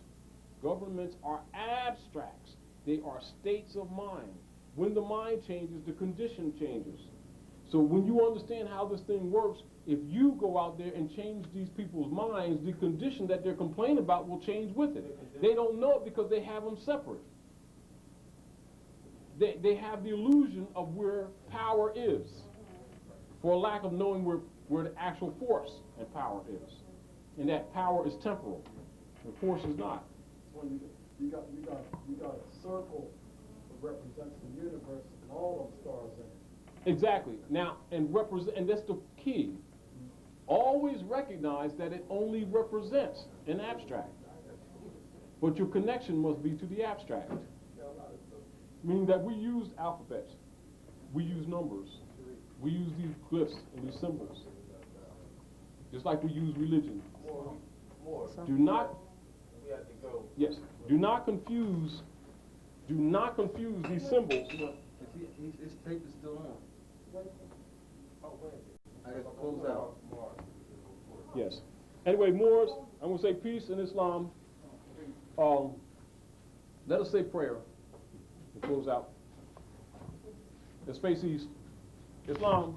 are abstracts. They are states of mind. When the mind changes, the condition changes. So when you understand how this thing works, if you go out there and change these people's minds, the condition that they're complaining about will change with it. They don't know it because they have them separate. They have the illusion of where power is, for lack of knowing where the actual force and power is. And that power is temporal, and force is not. You got a circle that represents the universe and all those stars in it. Exactly. Now, and that's the key. Always recognize that it only represents an abstract. But your connection must be to the abstract. Meaning that we use alphabets, we use numbers, we use these glyphs and these symbols, just like we use religion. Do not. Yes. Do not confuse these symbols. His tape is still on. I got to close out. Yes. Anyway, Moors, I'm going to say peace in Islam. Let us say prayer to close out. Let's face east. Islam.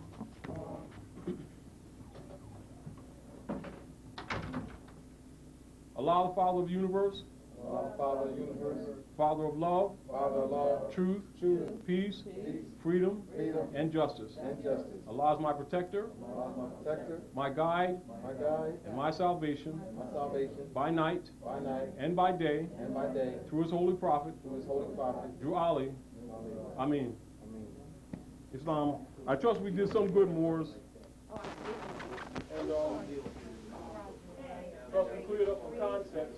Allah, the Father of the universe. Allah, Father of the universe. Father of love. Father of love. Truth. Truth. Peace. Peace. Freedom. Freedom. And justice. And justice. Allah is my protector. Allah is my protector. My guide. My guide. And my salvation. My salvation. By night. By night. And by day. And by day. Through his holy prophet. Through his holy prophet. Through Ali. Ameen. Amen. Islam. I trust we did some good, Moors. And trust we cleared up some concepts.